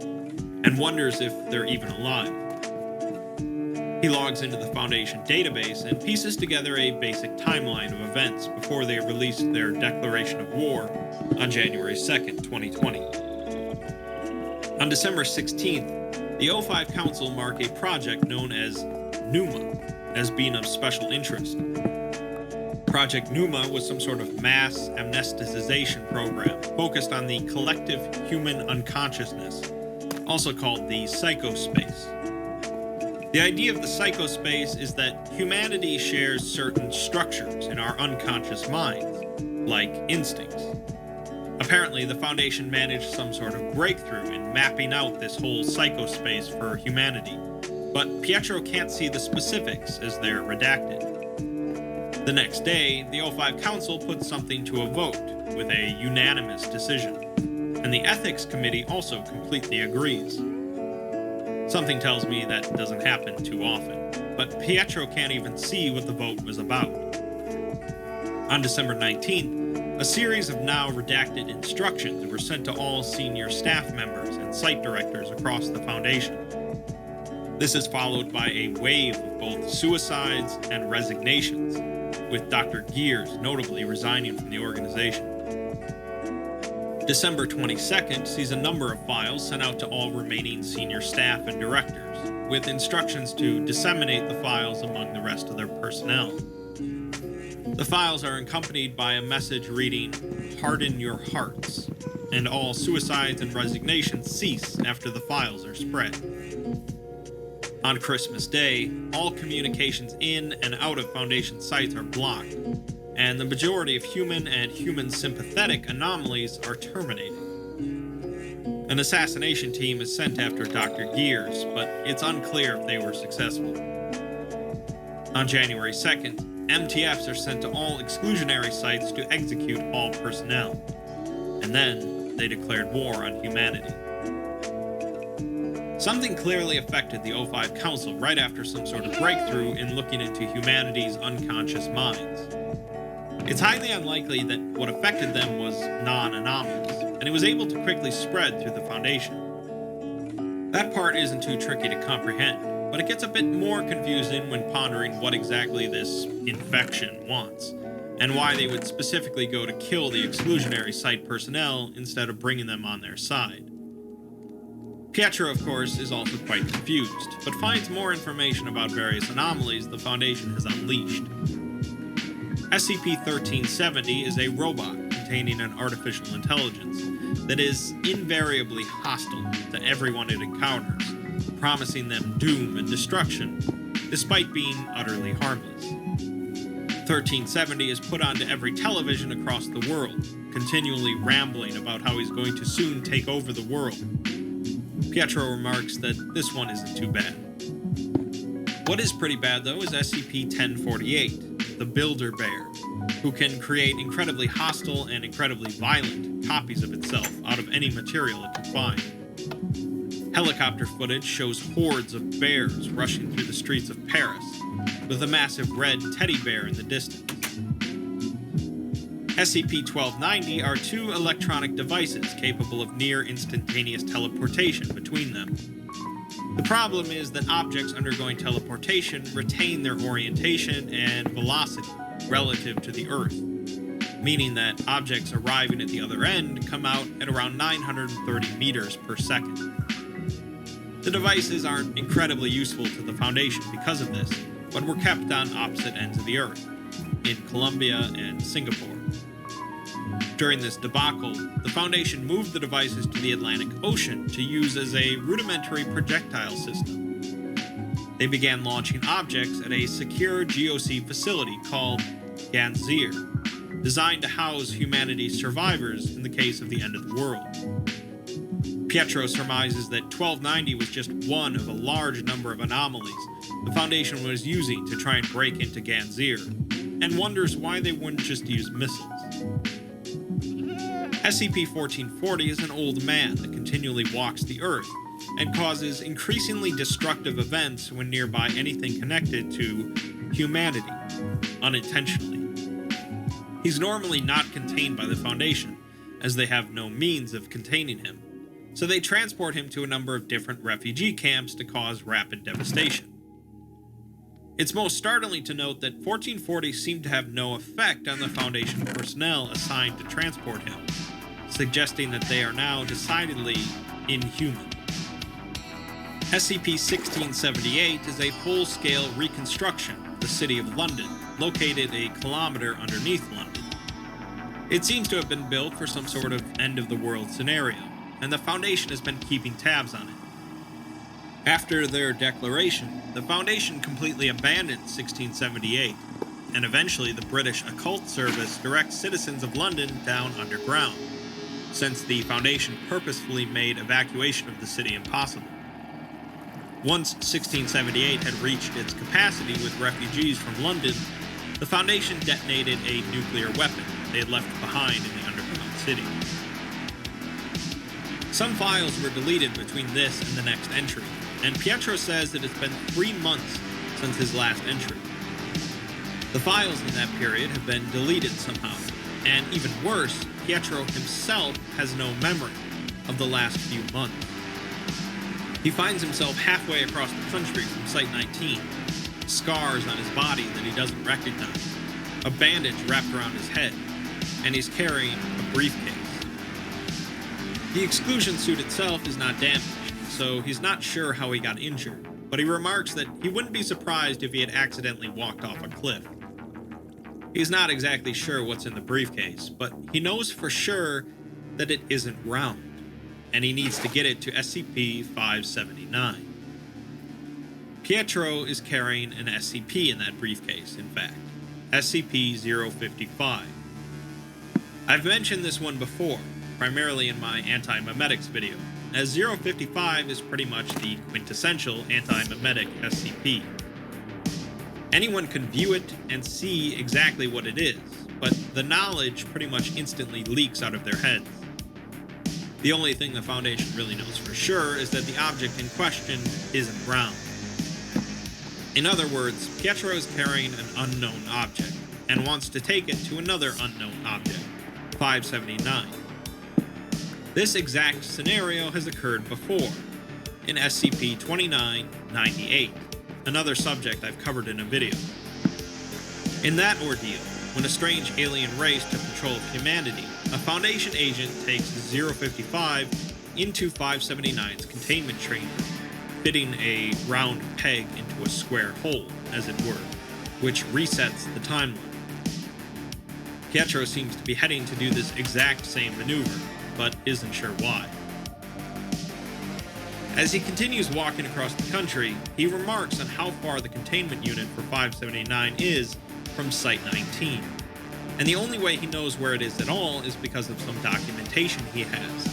S3: and wonders if they're even alive. He logs into the Foundation database and pieces together a basic timeline of events before they released their declaration of war on January 2nd, 2020. On December 16th, the O5 Council mark a project known as Numa as being of special interest. Project Numa was some sort of mass amnesticization program focused on the collective human unconsciousness, also called the psychospace. The idea of the psychospace is that humanity shares certain structures in our unconscious minds, like instincts. Apparently, the Foundation managed some sort of breakthrough in mapping out this whole psychospace for humanity, but Pietro can't see the specifics as they're redacted. The next day, the O5 Council puts something to a vote with a unanimous decision, and the Ethics Committee also completely agrees. Something tells me that doesn't happen too often, but Pietro can't even see what the vote was about. On December 19th, a series of now redacted instructions were sent to all senior staff members and site directors across the Foundation. This is followed by a wave of both suicides and resignations, with Dr. Gears notably resigning from the organization. December 22nd sees a number of files sent out to all remaining senior staff and directors, with instructions to disseminate the files among the rest of their personnel. The files are accompanied by a message reading, "Harden your hearts," and all suicides and resignations cease after the files are spread. On Christmas Day, all communications in and out of Foundation sites are blocked, and the majority of human and human-sympathetic anomalies are terminated. An assassination team is sent after Dr. Gears, but it's unclear if they were successful. On January 2nd, MTFs are sent to all exclusionary sites to execute all personnel, and then they declared war on humanity. Something clearly affected the O5 Council right after some sort of breakthrough in looking into humanity's unconscious minds. It's highly unlikely that what affected them was non-anomalous, and it was able to quickly spread through the Foundation. That part isn't too tricky to comprehend, but it gets a bit more confusing when pondering what exactly this infection wants, and why they would specifically go to kill the exclusionary site personnel instead of bringing them on their side. Pietro, of course, is also quite confused, but finds more information about various anomalies the Foundation has unleashed. SCP-1370 is a robot containing an artificial intelligence that is invariably hostile to everyone it encounters, promising them doom and destruction, despite being utterly harmless. 1370 is put onto every television across the world, continually rambling about how he's going to soon take over the world. Pietro remarks that this one isn't too bad. What is pretty bad, though, is SCP-1048, the Builder Bear, who can create incredibly hostile and incredibly violent copies of itself out of any material it can find. Helicopter footage shows hordes of bears rushing through the streets of Paris, with a massive red teddy bear in the distance. SCP-1290 are two electronic devices capable of near-instantaneous teleportation between them. The problem is that objects undergoing teleportation retain their orientation and velocity relative to the Earth, meaning that objects arriving at the other end come out at around 930 meters per second. The devices aren't incredibly useful to the Foundation because of this, but were kept on opposite ends of the Earth, in Colombia and Singapore. During this debacle, the Foundation moved the devices to the Atlantic Ocean to use as a rudimentary projectile system. They began launching objects at a secure GOC facility called Ganzir, designed to house humanity's survivors in the case of the end of the world. Pietro surmises that 1290 was just one of a large number of anomalies the Foundation was using to try and break into Ganzir, and wonders why they wouldn't just use missiles. SCP-1440 is an old man that continually walks the Earth and causes increasingly destructive events when nearby anything connected to humanity, unintentionally. He's normally not contained by the Foundation, as they have no means of containing him, so they transport him to a number of different refugee camps to cause rapid devastation. It's most startling to note that 1440 seemed to have no effect on the Foundation personnel assigned to transport him, suggesting that they are now decidedly inhuman. SCP-1678 is a full-scale reconstruction of the City of London, located a kilometer underneath London. It seems to have been built for some sort of end-of-the-world scenario, and the Foundation has been keeping tabs on it. After their declaration, the Foundation completely abandoned 1678, and eventually the British Occult Service directs citizens of London down underground, since the Foundation purposefully made evacuation of the city impossible. Once 1678 had reached its capacity with refugees from London, the Foundation detonated a nuclear weapon they had left behind in the underground city. Some files were deleted between this and the next entry, and Pietro says that it's been 3 months since his last entry. The files in that period have been deleted somehow, and even worse, Pietro himself has no memory of the last few months. He finds himself halfway across the country from Site 19, scars on his body that he doesn't recognize, a bandage wrapped around his head, and he's carrying a briefcase. The exclusion suit itself is not damaged, so he's not sure how he got injured, but he remarks that he wouldn't be surprised if he had accidentally walked off a cliff. He's not exactly sure what's in the briefcase, but he knows for sure that it isn't round, and he needs to get it to SCP-579. Pietro is carrying an SCP in that briefcase, in fact, SCP-055. I've mentioned this one before, primarily in my anti-memetics video, as 055 is pretty much the quintessential anti-memetic SCP. Anyone can view it and see exactly what it is, but the knowledge pretty much instantly leaks out of their heads. The only thing the Foundation really knows for sure is that the object in question isn't round. In other words, Pietro is carrying an unknown object, and wants to take it to another unknown object, 579. This exact scenario has occurred before, in SCP-2998, another subject I've covered in a video. In that ordeal, when a strange alien race took control of humanity, a Foundation agent takes 055 into 579's containment chamber, fitting a round peg into a square hole, as it were, which resets the timeline. Pietro seems to be heading to do this exact same maneuver, but isn't sure why. As he continues walking across the country, he remarks on how far the containment unit for 579 is from Site 19, and the only way he knows where it is at all is because of some documentation he has,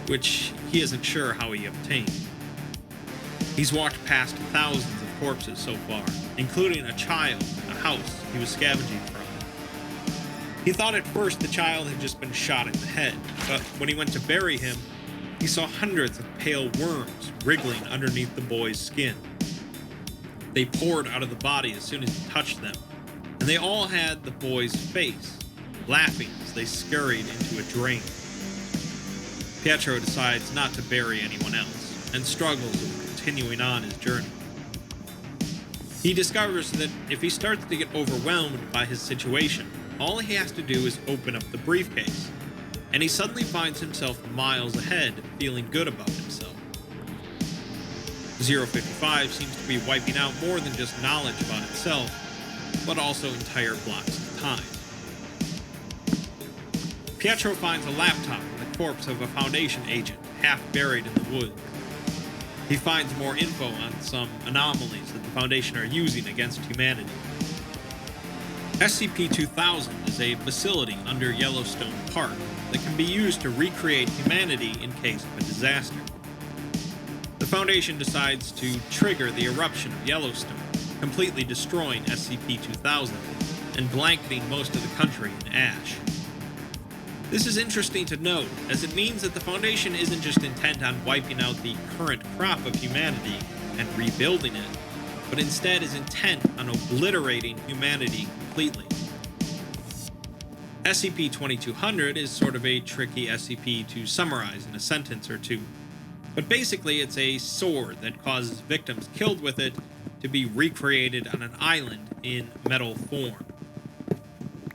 S3: which he isn't sure how he obtained. He's walked past thousands of corpses so far, including a child in a house he was scavenging from. He thought at first the child had just been shot in the head, but when he went to bury him, he saw hundreds of pale worms wriggling underneath the boy's skin. They poured out of the body as soon as he touched them, and they all had the boy's face, laughing as they scurried into a drain. Pietro decides not to bury anyone else, and struggles with continuing on his journey. He discovers that if he starts to get overwhelmed by his situation, all he has to do is open up the briefcase, and he suddenly finds himself miles ahead, feeling good about himself. 055 seems to be wiping out more than just knowledge about itself, but also entire blocks of time. Pietro finds a laptop and the corpse of a Foundation agent half buried in the woods. He finds more info on some anomalies that the the Foundation are using against humanity. SCP-2000 is a facility under Yellowstone Park that can be used to recreate humanity in case of a disaster. The Foundation decides to trigger the eruption of Yellowstone, completely destroying SCP-2000 and blanketing most of the country in ash. This is interesting to note, as it means that the Foundation isn't just intent on wiping out the current crop of humanity and rebuilding it, but instead is intent on obliterating humanity completely. SCP-2200 is sort of a tricky SCP to summarize in a sentence or two, but basically it's a sword that causes victims killed with it to be recreated on an island in metal form.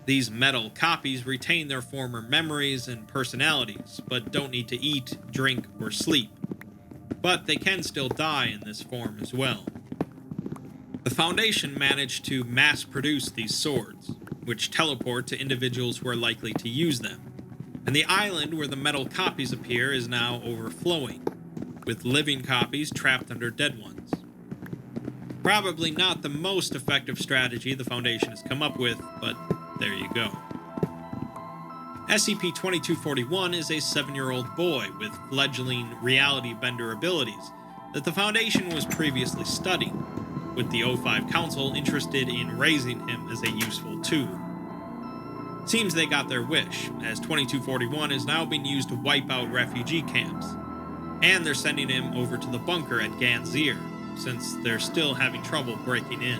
S3: These metal copies retain their former memories and personalities, but don't need to eat, drink, or sleep. But they can still die in this form as well. The Foundation managed to mass-produce these swords, which teleport to individuals who are likely to use them, and the island where the metal copies appear is now overflowing, with living copies trapped under dead ones. Probably not the most effective strategy the Foundation has come up with, but there you go. SCP-2241 is a 7-year-old boy with fledgling reality bender abilities that the Foundation was previously studying, with the O5 Council interested in raising him as a useful tool. Seems they got their wish, as 2241 is now being used to wipe out refugee camps, and they're sending him over to the bunker at Ganzir, since they're still having trouble breaking in.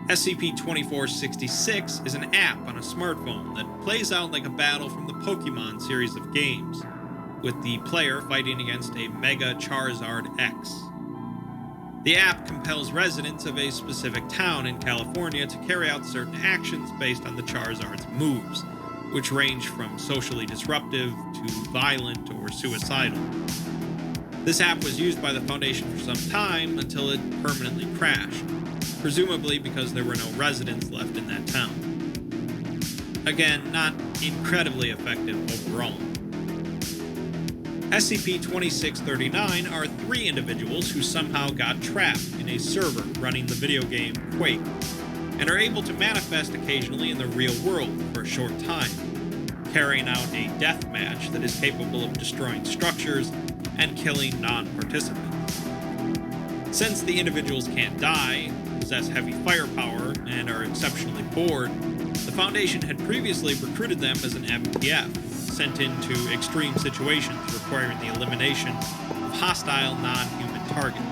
S3: SCP-2466 is an app on a smartphone that plays out like a battle from the Pokemon series of games, with the player fighting against a Mega Charizard X. The app compels residents of a specific town in California to carry out certain actions based on the Charizard's moves, which range from socially disruptive to violent or suicidal. This app was used by the Foundation for some time until it permanently crashed, presumably because there were no residents left in that town. Again, not incredibly effective overall. SCP-2639 are 3 individuals who somehow got trapped in a server running the video game Quake, and are able to manifest occasionally in the real world for a short time, carrying out a death match that is capable of destroying structures and killing non-participants. Since the individuals can't die, possess heavy firepower, and are exceptionally bored, the Foundation had previously recruited them as an MTF, sent into extreme situations requiring the elimination of hostile non-human targets.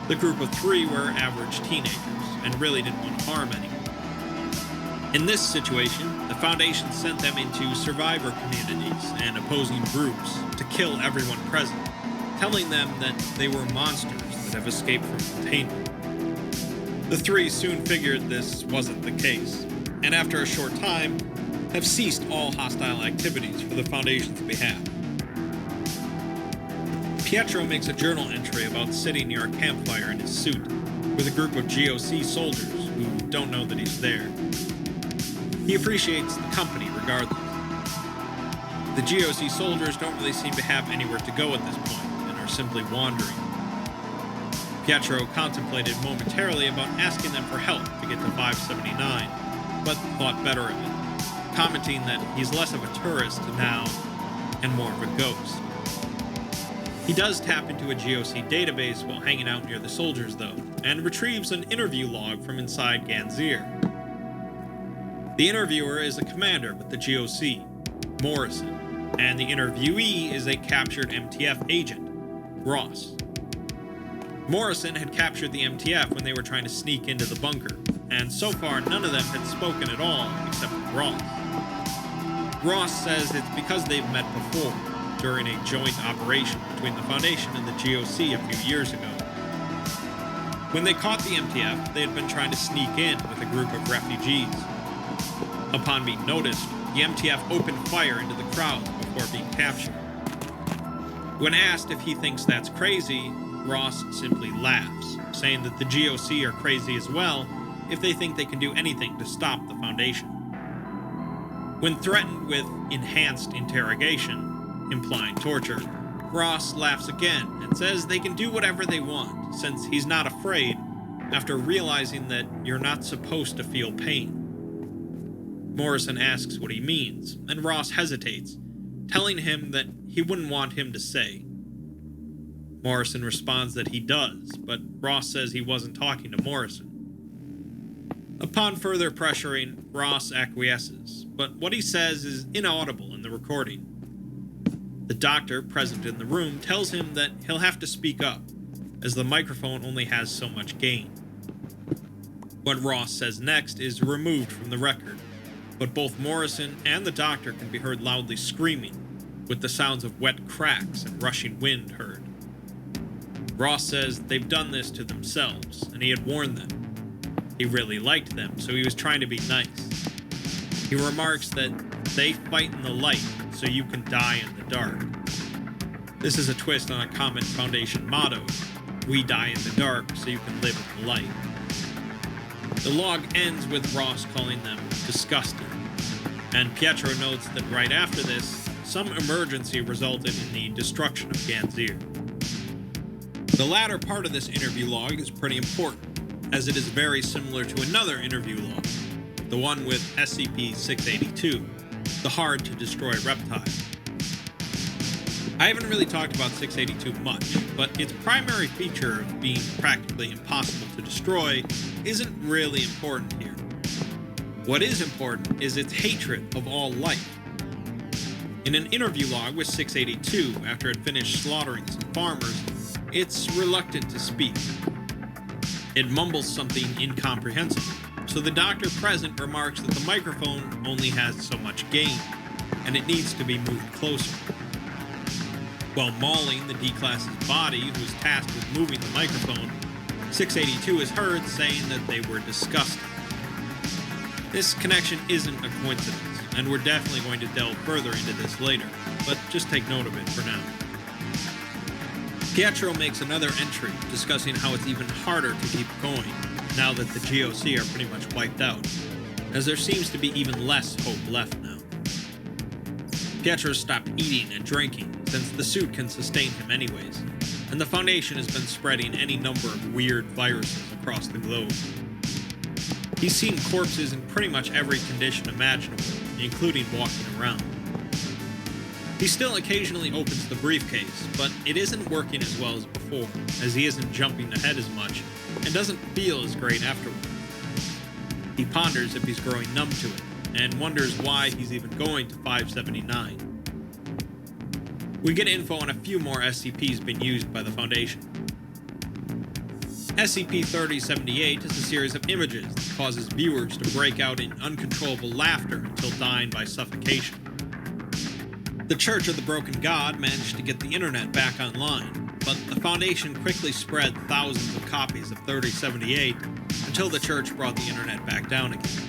S3: The group of 3 were average teenagers, and really didn't want to harm anyone. In this situation, the Foundation sent them into survivor communities and opposing groups to kill everyone present, telling them that they were monsters that have escaped from containment. The 3 soon figured this wasn't the case, and after a short time, have ceased all hostile activities for the Foundation's behalf. Pietro makes a journal entry about sitting near a campfire in his suit, with a group of GOC soldiers who don't know that he's there. He appreciates the company regardless. The GOC soldiers don't really seem to have anywhere to go at this point, and are simply wandering. Pietro contemplated momentarily about asking them for help to get to 579, but thought better of it, commenting that he's less of a tourist now and more of a ghost. He does tap into a GOC database while hanging out near the soldiers, though, and retrieves an interview log from inside Ganzir. The interviewer is a commander with the GOC, Morrison, and the interviewee is a captured MTF agent, Ross. Morrison had captured the MTF when they were trying to sneak into the bunker, and so far none of them had spoken at all except Ross. Ross says it's because they've met before, during a joint operation between the Foundation and the GOC a few years ago. When they caught the MTF, they had been trying to sneak in with a group of refugees. Upon being noticed, the MTF opened fire into the crowd before being captured. When asked if he thinks that's crazy, Ross simply laughs, saying that the GOC are crazy as well if they think they can do anything to stop the Foundation. When threatened with enhanced interrogation, implying torture, Ross laughs again and says they can do whatever they want, since he's not afraid, after realizing that you're not supposed to feel pain. Morrison asks what he means, and Ross hesitates, telling him that he wouldn't want him to say. Morrison responds that he does, but Ross says he wasn't talking to Morrison. Upon further pressuring, Ross acquiesces, but what he says is inaudible in the recording. The doctor present in the room tells him that he'll have to speak up, as the microphone only has so much gain. What Ross says next is removed from the record, but both Morrison and the doctor can be heard loudly screaming, with the sounds of wet cracks and rushing wind heard. Ross says they've done this to themselves, and he had warned them. He really liked them, so he was trying to be nice. He remarks that they fight in the light, so you can die in the dark. This is a twist on a common Foundation motto: we die in the dark, so you can live in the light. The log ends with Ross calling them disgusting, and Pietro notes that right after this, some emergency resulted in the destruction of Ganzir. The latter part of this interview log is pretty important, as it is very similar to another interview log, the one with SCP-682, the hard-to-destroy reptile. I haven't really talked about 682 much, but its primary feature of being practically impossible to destroy isn't really important here. What is important is its hatred of all life. In an interview log with 682, after it finished slaughtering some farmers, it's reluctant to speak. It mumbles something incomprehensible, so the doctor present remarks that the microphone only has so much gain, and it needs to be moved closer. While mauling the D-Class's body, who's tasked with moving the microphone, 682 is heard saying that they were disgusting. This connection isn't a coincidence, and we're definitely going to delve further into this later, but just take note of it for now. Pietro makes another entry discussing how it's even harder to keep going now that the GOC are pretty much wiped out, as there seems to be even less hope left now. Pietro stopped eating and drinking, since the suit can sustain him anyways, and the Foundation has been spreading any number of weird viruses across the globe. He's seen corpses in pretty much every condition imaginable, including walking around. He still occasionally opens the briefcase, but it isn't working as well as before, as he isn't jumping ahead as much, and doesn't feel as great afterward. He ponders if he's growing numb to it, and wonders why he's even going to 579. We get info on a few more SCPs being used by the Foundation. SCP-3078 is a series of images that causes viewers to break out in uncontrollable laughter until dying by suffocation. The Church of the Broken God managed to get the internet back online, but the Foundation quickly spread thousands of copies of 3078 until the Church brought the internet back down again.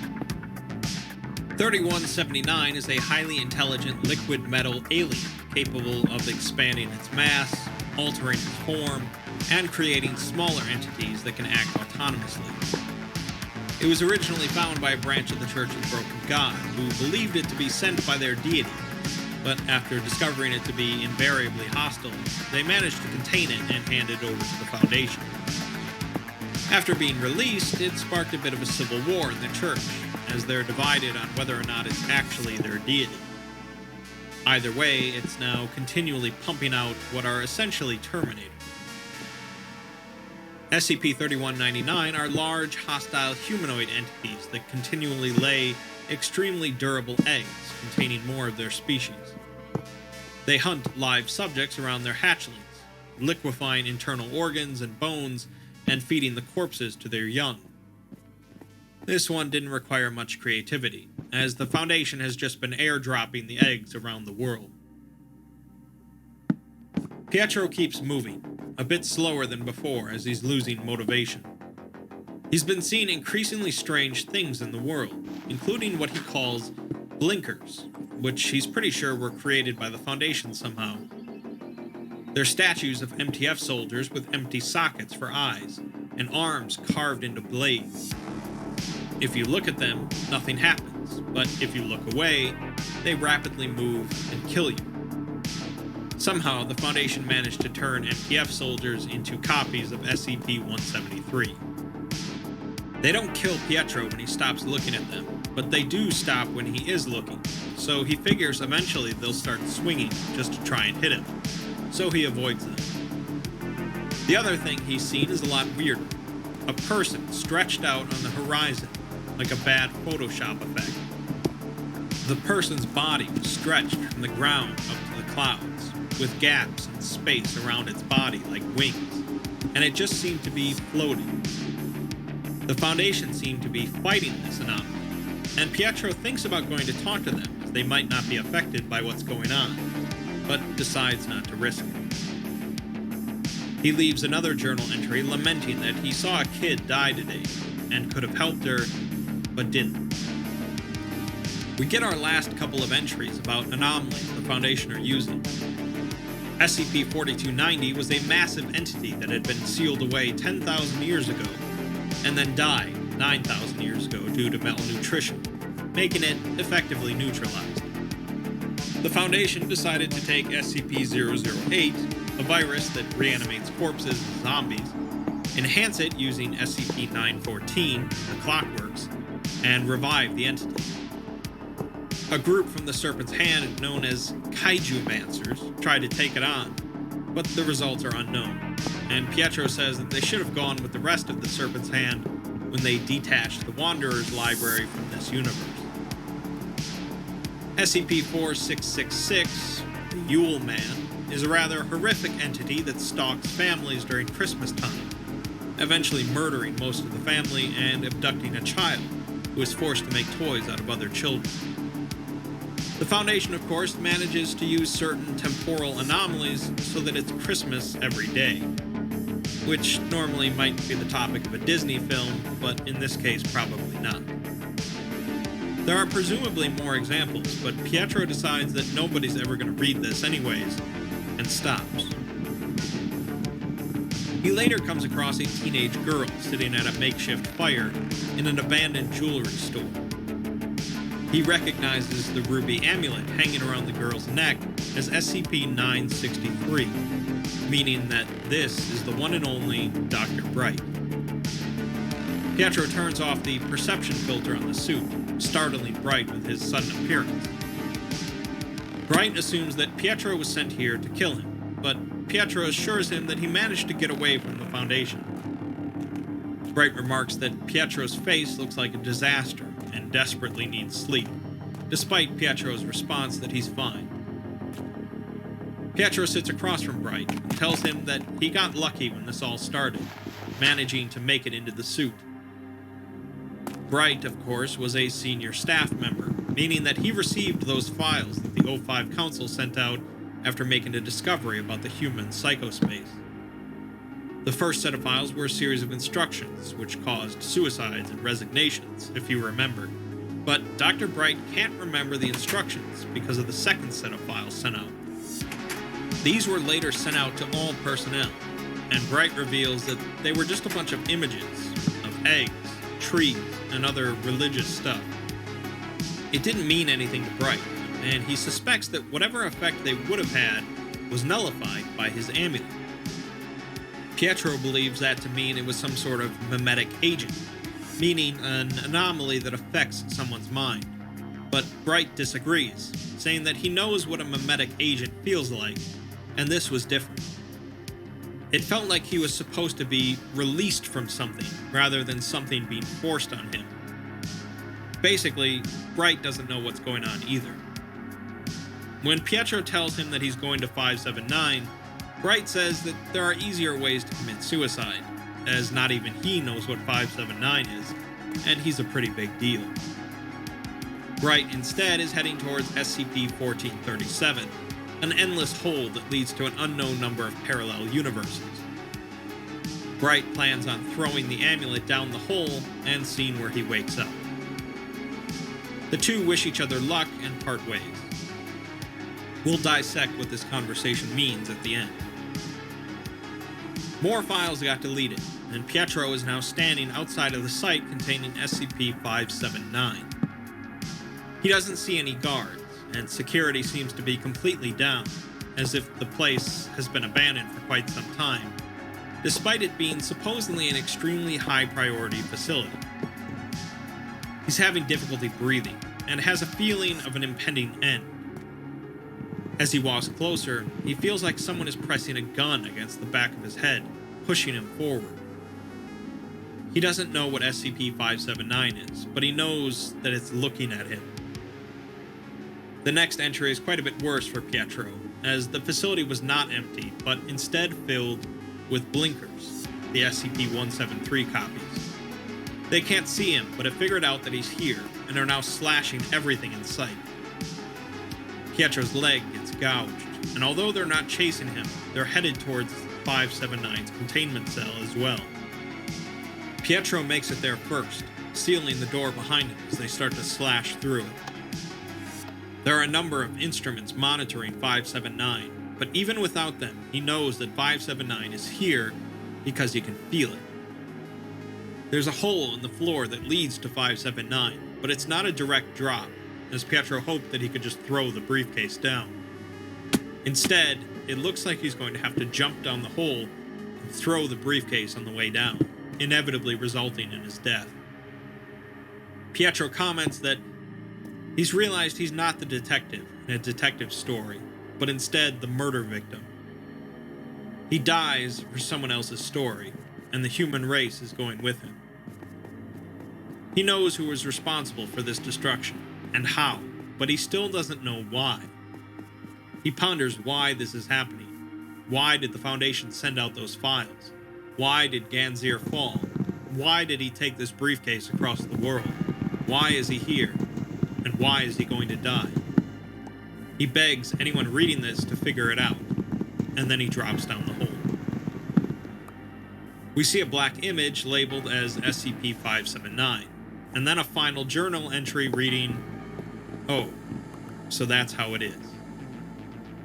S3: 3179 is a highly intelligent liquid metal alien capable of expanding its mass, altering its form, and creating smaller entities that can act autonomously. It was originally found by a branch of the Church of the Broken God, who believed it to be sent by their deity, but after discovering it to be invariably hostile, they managed to contain it and hand it over to the Foundation. After being released, it sparked a bit of a civil war in the Church, as they're divided on whether or not it's actually their deity. Either way, it's now continually pumping out what are essentially Terminators. SCP-3199 are large, hostile humanoid entities that continually lay extremely durable eggs containing more of their species. They hunt live subjects around their hatchlings, liquefying internal organs and bones and feeding the corpses to their young. This one didn't require much creativity, as the Foundation has just been airdropping the eggs around the world. Pietro keeps moving, a bit slower than before as he's losing motivation. He's been seeing increasingly strange things in the world, including what he calls blinkers, which he's pretty sure were created by the Foundation somehow. They're statues of MTF soldiers with empty sockets for eyes, and arms carved into blades. If you look at them, nothing happens, but if you look away, they rapidly move and kill you. Somehow, the Foundation managed to turn MPF soldiers into copies of SCP-173. They don't kill Pietro when he stops looking at them, but they do stop when he is looking, so he figures eventually they'll start swinging just to try and hit him, so he avoids them. The other thing he's seen is a lot weirder. A person stretched out on the horizon, like a bad Photoshop effect. The person's body was stretched from the ground up to the clouds, with gaps and space around its body like wings, and it just seemed to be floating. The Foundation seemed to be fighting this anomaly, and Pietro thinks about going to talk to them as they might not be affected by what's going on, but decides not to risk it. He leaves another journal entry lamenting that he saw a kid die today and could have helped her, but didn't. We get our last couple of entries about anomalies the Foundation are using. SCP-4290 was a massive entity that had been sealed away 10,000 years ago, and then died 9,000 years ago due to malnutrition, making it effectively neutralized. The Foundation decided to take SCP-008, a virus that reanimates corpses and zombies, enhance it using SCP-914, the Clockworks, and revive the entity. A group from the Serpent's Hand known as Kaiju-mancers tried to take it on, but the results are unknown, and Pietro says that they should have gone with the rest of the Serpent's Hand when they detached the Wanderer's library from this universe. SCP-4666, the Yule Man, is a rather horrific entity that stalks families during Christmas time, eventually murdering most of the family and abducting a child who is forced to make toys out of other children. The Foundation, of course, manages to use certain temporal anomalies so that it's Christmas every day, which normally might be the topic of a Disney film, but in this case probably not. There are presumably more examples, but Pietro decides that nobody's ever going to read this anyways, and stops. He later comes across a teenage girl sitting at a makeshift fire in an abandoned jewelry store. He recognizes the ruby amulet hanging around the girl's neck as SCP-963, meaning that this is the one and only Dr. Bright. Pietro turns off the perception filter on the suit, startling Bright with his sudden appearance. Bright assumes that Pietro was sent here to kill him, but Pietro assures him that he managed to get away from the Foundation. Bright remarks that Pietro's face looks like a disaster and desperately needs sleep, despite Pietro's response that he's fine. Pietro sits across from Bright and tells him that he got lucky when this all started, managing to make it into the suit. Bright, of course, was a senior staff member, meaning that he received those files that the O5 Council sent out after making a discovery about the human psychospace. The first set of files were a series of instructions, which caused suicides and resignations, if you remember. But Dr. Bright can't remember the instructions because of the second set of files sent out. These were later sent out to all personnel, and Bright reveals that they were just a bunch of images of eggs, trees, and other religious stuff. It didn't mean anything to Bright, and he suspects that whatever effect they would have had was nullified by his amulet. Pietro believes that to mean it was some sort of mimetic agent, meaning an anomaly that affects someone's mind. But Bright disagrees, saying that he knows what a mimetic agent feels like, and this was different. It felt like he was supposed to be released from something, rather than something being forced on him. Basically, Bright doesn't know what's going on either. When Pietro tells him that he's going to 579, Bright says that there are easier ways to commit suicide, as not even he knows what 579 is, and he's a pretty big deal. Bright instead is heading towards SCP-1437, an endless hole that leads to an unknown number of parallel universes. Bright plans on throwing the amulet down the hole and seeing where he wakes up. The two wish each other luck and part ways. We'll dissect what this conversation means at the end. More files got deleted, and Pietro is now standing outside of the site containing SCP-579. He doesn't see any guards, and security seems to be completely down, as if the place has been abandoned for quite some time, despite it being supposedly an extremely high-priority facility. He's having difficulty breathing, and has a feeling of an impending end. As he walks closer, he feels like someone is pressing a gun against the back of his head, pushing him forward. He doesn't know what SCP-579 is, but he knows that it's looking at him. The next entry is quite a bit worse for Pietro, as the facility was not empty, but instead filled with blinkers, the SCP-173 copies. They can't see him, but have figured out that he's here, and are now slashing everything in sight. Pietro's leg gets gouged, and although they're not chasing him, they're headed towards 579's containment cell as well. Pietro makes it there first, sealing the door behind him as they start to slash through it. There are a number of instruments monitoring 579, but even without them, he knows that 579 is here because he can feel it. There's a hole in the floor that leads to 579, but it's not a direct drop, as Pietro hoped that he could just throw the briefcase down. Instead, it looks like he's going to have to jump down the hole and throw the briefcase on the way down, inevitably resulting in his death. Pietro comments that he's realized he's not the detective in a detective story, but instead the murder victim. He dies for someone else's story, and the human race is going with him. He knows who was responsible for this destruction, and how, but he still doesn't know why. He ponders why this is happening. Why did the Foundation send out those files? Why did Ganzir fall? Why did he take this briefcase across the world? Why is he here? And why is he going to die? He begs anyone reading this to figure it out, and then he drops down the hole. We see a black image labeled as SCP-579, and then a final journal entry reading, "Oh, so that's how it is,"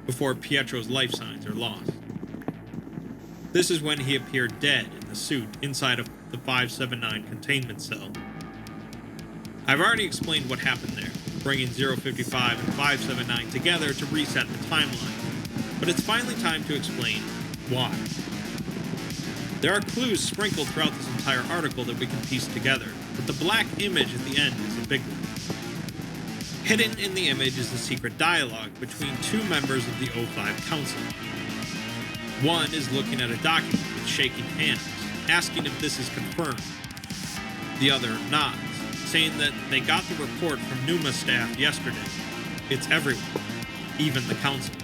S3: before Pietro's life signs are lost. This is when he appeared dead in the suit inside of the 579 containment cell. I've already explained what happened there, bringing 055 and 579 together to reset the timeline, but it's finally time to explain why. There are clues sprinkled throughout this entire article that we can piece together, but the black image at the end is a big one. Hidden in the image is a secret dialogue between two members of the O5 Council. One is looking at a document with shaking hands, asking if this is confirmed. The other nods, saying that they got the report from Numa staff yesterday. It's everyone, even the Council.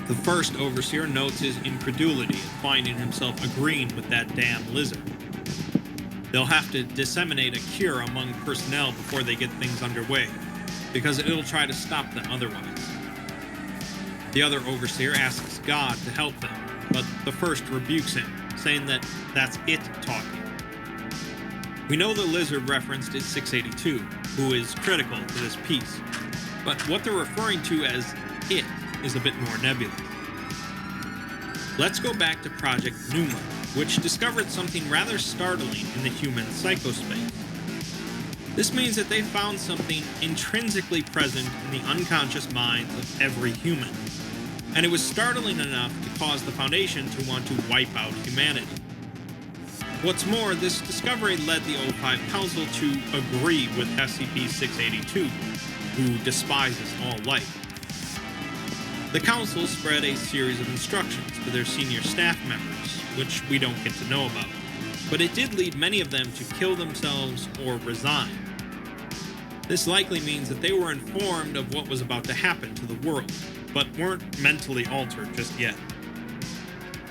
S3: The first overseer notes his incredulity at finding himself agreeing with that damn lizard. They'll have to disseminate a cure among personnel before they get things underway, because it'll try to stop them otherwise. The other overseer asks God to help them, but the first rebukes him, saying that that's it talking. We know the lizard referenced is 682, who is critical to this piece, but what they're referring to as it is a bit more nebulous. Let's go back to Project Numa, which discovered something rather startling in the human psychospace. This means that they found something intrinsically present in the unconscious minds of every human, and it was startling enough to cause the Foundation to want to wipe out humanity. What's more, this discovery led the O5 Council to agree with SCP-682, who despises all life. The Council spread a series of instructions to their senior staff members, which we don't get to know about, but it did lead many of them to kill themselves or resign. This likely means that they were informed of what was about to happen to the world, but weren't mentally altered just yet.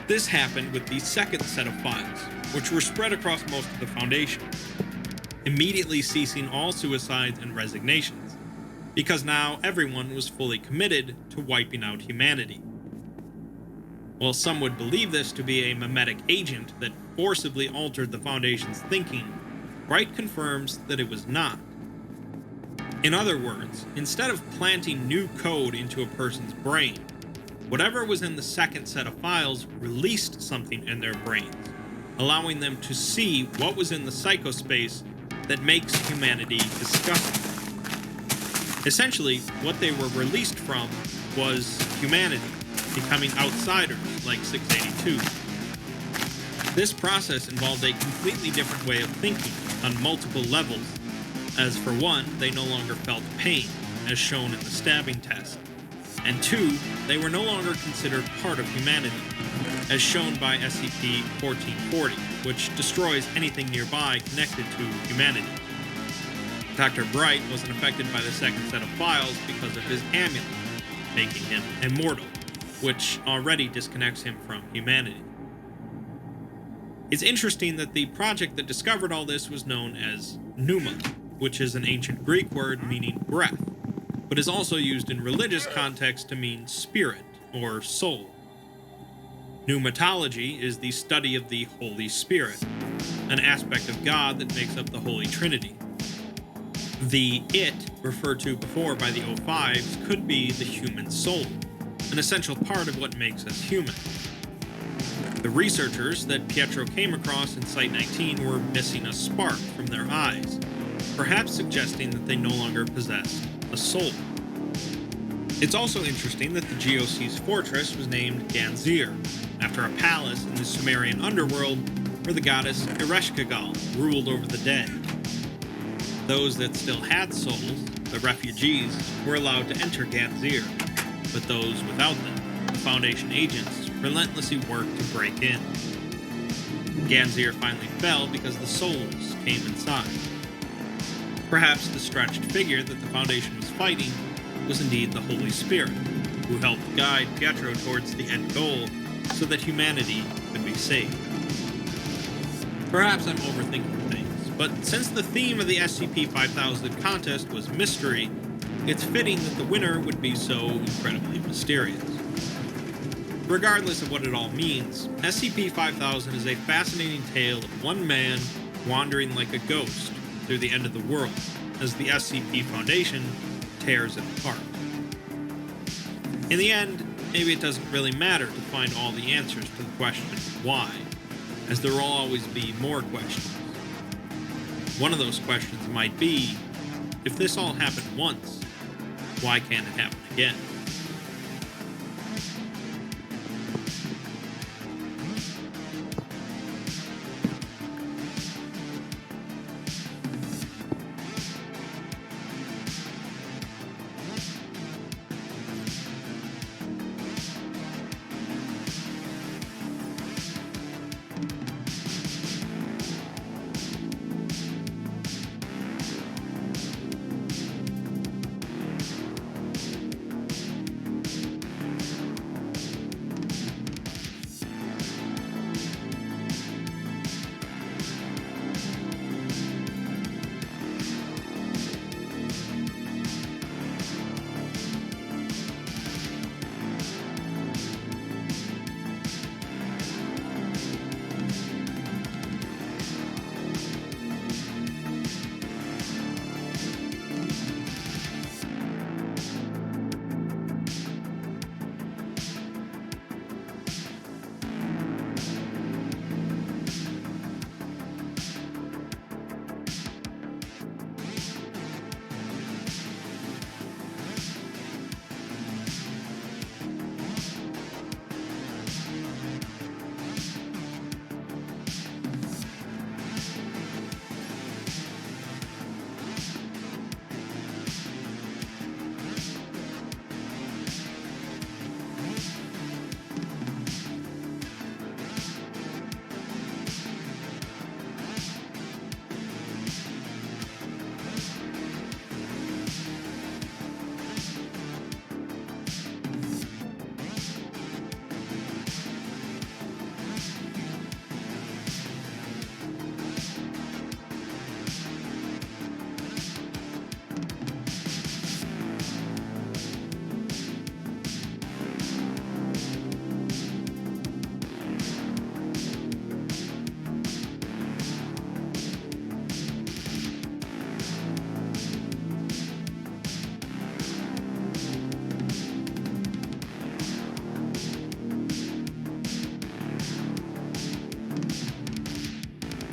S3: This happened with the second set of files, which were spread across most of the Foundation, immediately ceasing all suicides and resignations, because now everyone was fully committed to wiping out humanity. While some would believe this to be a memetic agent that forcibly altered the Foundation's thinking, Wright confirms that it was not. In other words, instead of planting new code into a person's brain, whatever was in the second set of files released something in their brains, allowing them to see what was in the psychospace that makes humanity disgusting. Essentially, what they were released from was humanity, becoming outsiders like 682. This process involved a completely different way of thinking on multiple levels, as for one, they no longer felt pain, as shown in the stabbing test, and two, they were no longer considered part of humanity, as shown by SCP-1440, which destroys anything nearby connected to humanity. Dr. Bright wasn't affected by the second set of files because of his amulet, making him immortal, which already disconnects him from humanity. It's interesting that the project that discovered all this was known as Pneuma, which is an ancient Greek word meaning breath, but is also used in religious context to mean spirit or soul. Pneumatology is the study of the Holy Spirit, an aspect of God that makes up the Holy Trinity. The it referred to before by the O5s could be the human soul, an essential part of what makes us human. The researchers that Pietro came across in Site-19 were missing a spark from their eyes, perhaps suggesting that they no longer possessed a soul. It's also interesting that the GOC's fortress was named Ganzir, after a palace in the Sumerian underworld where the goddess Ereshkigal ruled over the dead. Those that still had souls, the refugees, were allowed to enter Ganzir, but those without them, the Foundation agents, relentlessly worked to break in. Ganzir finally fell because the souls came inside. Perhaps the stretched figure that the Foundation was fighting was indeed the Holy Spirit, who helped guide Pietro towards the end goal so that humanity could be saved. Perhaps I'm overthinking things, but since the theme of the SCP-5000 contest was mystery, it's fitting that the winner would be so incredibly mysterious. Regardless of what it all means, SCP-5000 is a fascinating tale of one man wandering like a ghost through the end of the world, as the SCP Foundation tears it apart. In the end, maybe it doesn't really matter to find all the answers to the question why, as there will always be more questions. One of those questions might be, if this all happened once, why can't it happen again?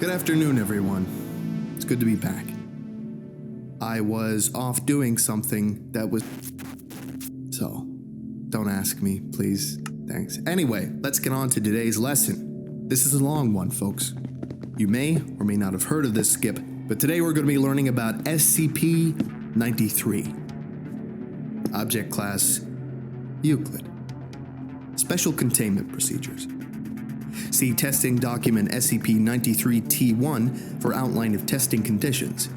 S2: Good afternoon, everyone. It's good to be back. I was off doing something that was... So, Don't ask me, please. Thanks. Anyway, let's get on to today's lesson. This is a long one, folks. You may or may not have heard of this skip, but today we're going to be learning about SCP-93. Object Class Euclid. Special Containment Procedures. See Testing Document SCP-93-T1 for outline of testing conditions.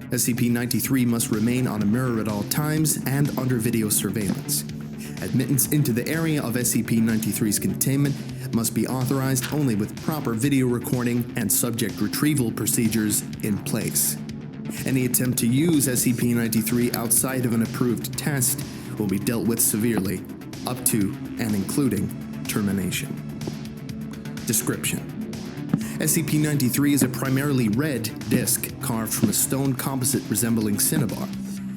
S2: SCP-93 must remain on a mirror at all times and under video surveillance. Admittance into the area of SCP-93's containment must be authorized only with proper video recording and subject retrieval procedures in place. Any attempt to use SCP-93 outside of an approved test will be dealt with severely, up to and including termination. Description: SCP-93 is a primarily red disc carved from a stone composite resembling cinnabar,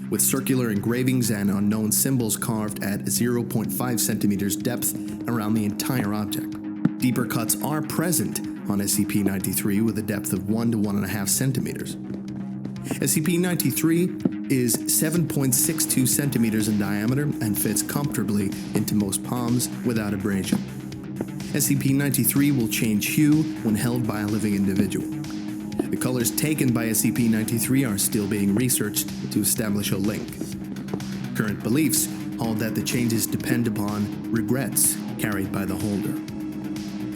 S2: with circular engravings and unknown symbols carved at 0.5 centimeters depth around the entire object. Deeper cuts are present on SCP-93 with a depth of 1 to 1.5 centimeters. SCP-93 is 7.62 centimeters in diameter and fits comfortably into most palms without abrasion. SCP-93 will change hue when held by a living individual. The colors taken by SCP-93 are still being researched to establish a link. Current beliefs hold that the changes depend upon regrets carried by the holder.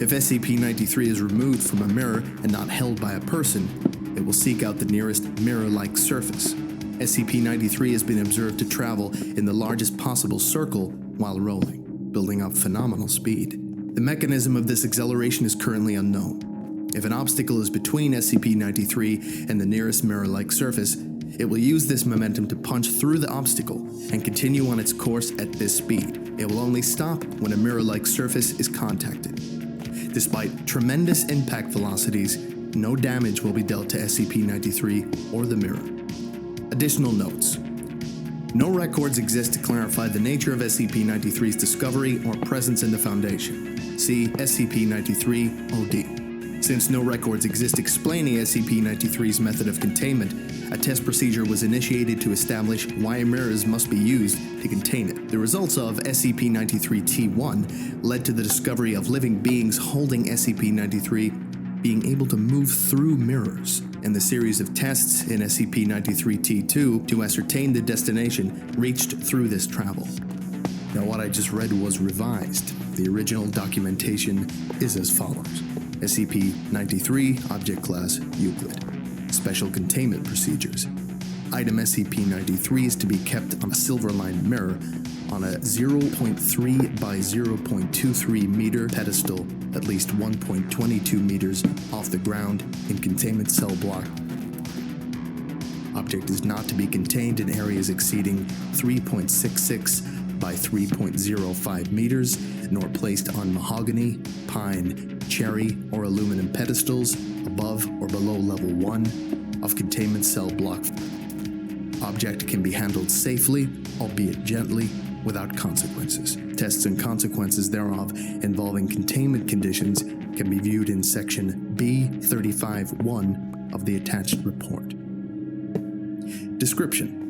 S2: If SCP-93 is removed from a mirror and not held by a person, it will seek out the nearest mirror-like surface. SCP-93 has been observed to travel in the largest possible circle while rolling, building up phenomenal speed. The mechanism of this acceleration is currently unknown. If an obstacle is between SCP-93 and the nearest mirror-like surface, it will use this momentum to punch through the obstacle and continue on its course at this speed. It will only stop when a mirror-like surface is contacted. Despite tremendous impact velocities, no damage will be dealt to SCP-93 or the mirror. Additional notes. No records exist to clarify the nature of SCP-93's discovery or presence in the Foundation. See SCP-93-OD. Since no records exist explaining SCP-93's method of containment, a test procedure was initiated to establish why mirrors must be used to contain it. The results of SCP-93-T1 led to the discovery of living beings holding SCP-93 being able to move through mirrors, and the series of tests in SCP-93-T2 to ascertain the destination reached through this travel. Now, what I just read was revised. The original documentation is as follows. SCP-93, Object Class Euclid. Special Containment Procedures. Item SCP-93 is to be kept on a silver-lined mirror on a 0.3 by 0.23 meter pedestal at least 1.22 meters off the ground in containment cell block. Object is not to be contained in areas exceeding 3.66 by 3.05 meters, nor placed on mahogany, pine, cherry, or aluminum pedestals above or below level 1 of containment cell block. Object can be handled safely, albeit gently, without consequences. Tests and consequences thereof involving containment conditions can be viewed in section B35-1 of the attached report. Description: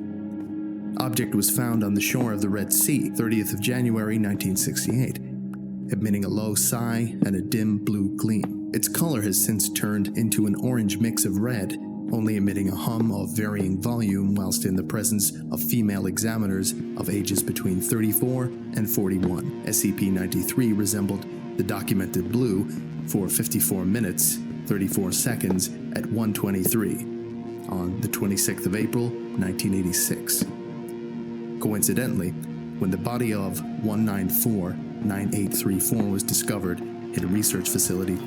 S2: Object was found on the shore of the Red Sea, 30th of January 1968, emitting a low sigh and a dim blue gleam. Its color has since turned into an orange mix of red, only emitting a hum of varying volume whilst in the presence of female examiners of ages between 34 and 41. SCP-93 resembled the documented blue for 54 minutes, 34 seconds at 1:23 on the 26th of April, 1986. Coincidentally, when the body of 194-9834 was discovered in a research facility,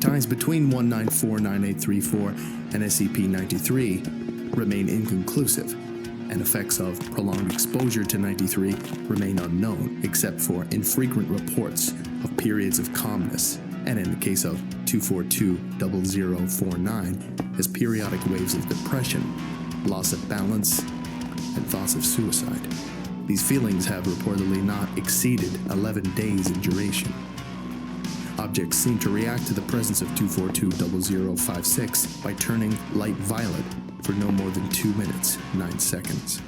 S2: ties between 194-9834 and SCP-93 remain inconclusive, and effects of prolonged exposure to 93 remain unknown, except for infrequent reports of periods of calmness, and in the case of 242-0049, as periodic waves of depression, loss of balance, and thoughts of suicide. These feelings have reportedly not exceeded 11 days in duration. Objects seem to react to the presence of 242-0056 by turning light violet for no more than 2 minutes, 9 seconds.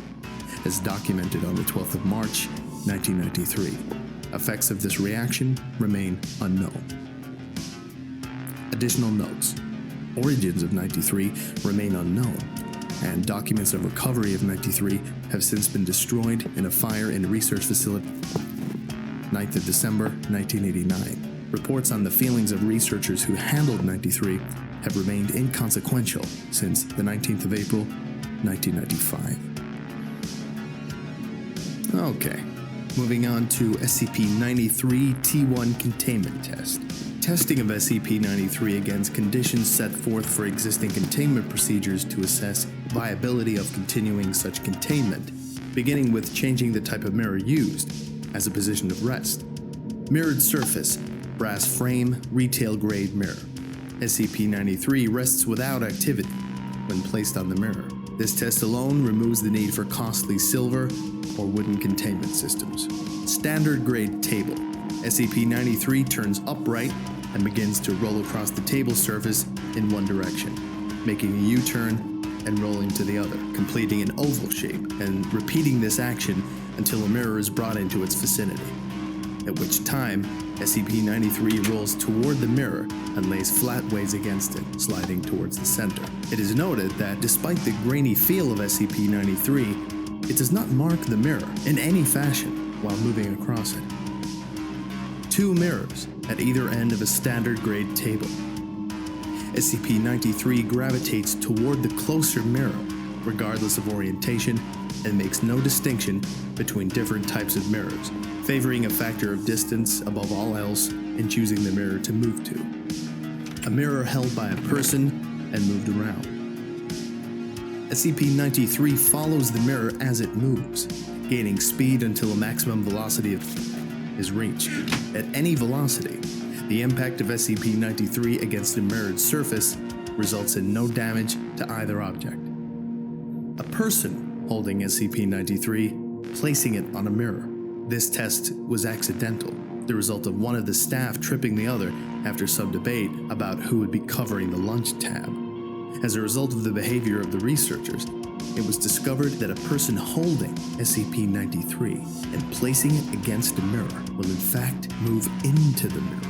S2: as documented on the 12th of March, 1993. Effects of this reaction remain unknown. Additional notes. Origins of 93 remain unknown, and documents of recovery of 93 have since been destroyed in a fire in a research facility. 9th of December, 1989. Reports on the feelings of researchers who handled 93 have remained inconsequential since the 19th of April, 1995. Okay, moving on to SCP-93-T1 containment test. Testing of SCP-93 against conditions set forth for existing containment procedures to assess viability of continuing such containment, beginning with changing the type of mirror used as a position of rest. Mirrored surface, brass frame, retail-grade mirror. SCP-93 rests without activity when placed on the mirror. This test alone removes the need for costly silver or wooden containment systems. Standard grade table. SCP-93 turns upright and begins to roll across the table surface in one direction, making a U-turn and rolling to the other, completing an oval shape, and repeating this action until a mirror is brought into its vicinity, at which time SCP-93 rolls toward the mirror and lays flatways against it, sliding towards the center. It is noted that despite the grainy feel of SCP-93, it does not mark the mirror in any fashion while moving across it. 2 mirrors at either end of a standard grade table. SCP-93 gravitates toward the closer mirror, regardless of orientation, and makes no distinction between different types of mirrors, favoring a factor of distance above all else in choosing the mirror to move to. A mirror held by a person and moved around. SCP-93 follows the mirror as it moves, gaining speed until a maximum velocity is reached. At any velocity, the impact of SCP-93 against a mirrored surface results in no damage to either object. A person holding SCP-93, placing it on a mirror. This test was accidental, the result of one of the staff tripping the other after some debate about who would be covering the lunch tab. As a result of the behavior of the researchers, it was discovered that a person holding SCP-93 and placing it against a mirror will in fact move into the mirror.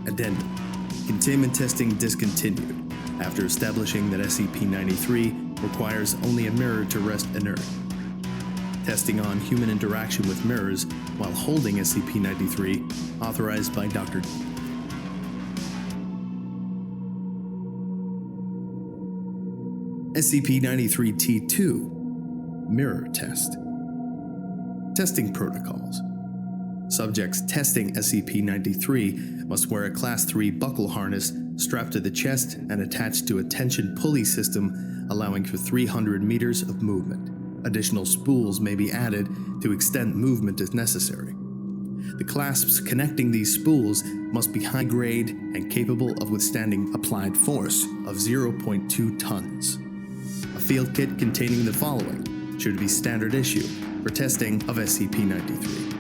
S2: Addendum. Containment testing discontinued after establishing that SCP-93 requires only a mirror to rest inert. Testing on human interaction with mirrors while holding SCP-93 authorized by Dr. SCP-93-T2 Mirror Test. Testing Protocols. Subjects testing SCP-93 must wear a Class 3 buckle harness strapped to the chest and attached to a tension pulley system allowing for 300 meters of movement. Additional spools may be added to extend movement if necessary. The clasps connecting these spools must be high grade and capable of withstanding applied force of 0.2 tons. A field kit containing the following should be standard issue for testing of SCP-93.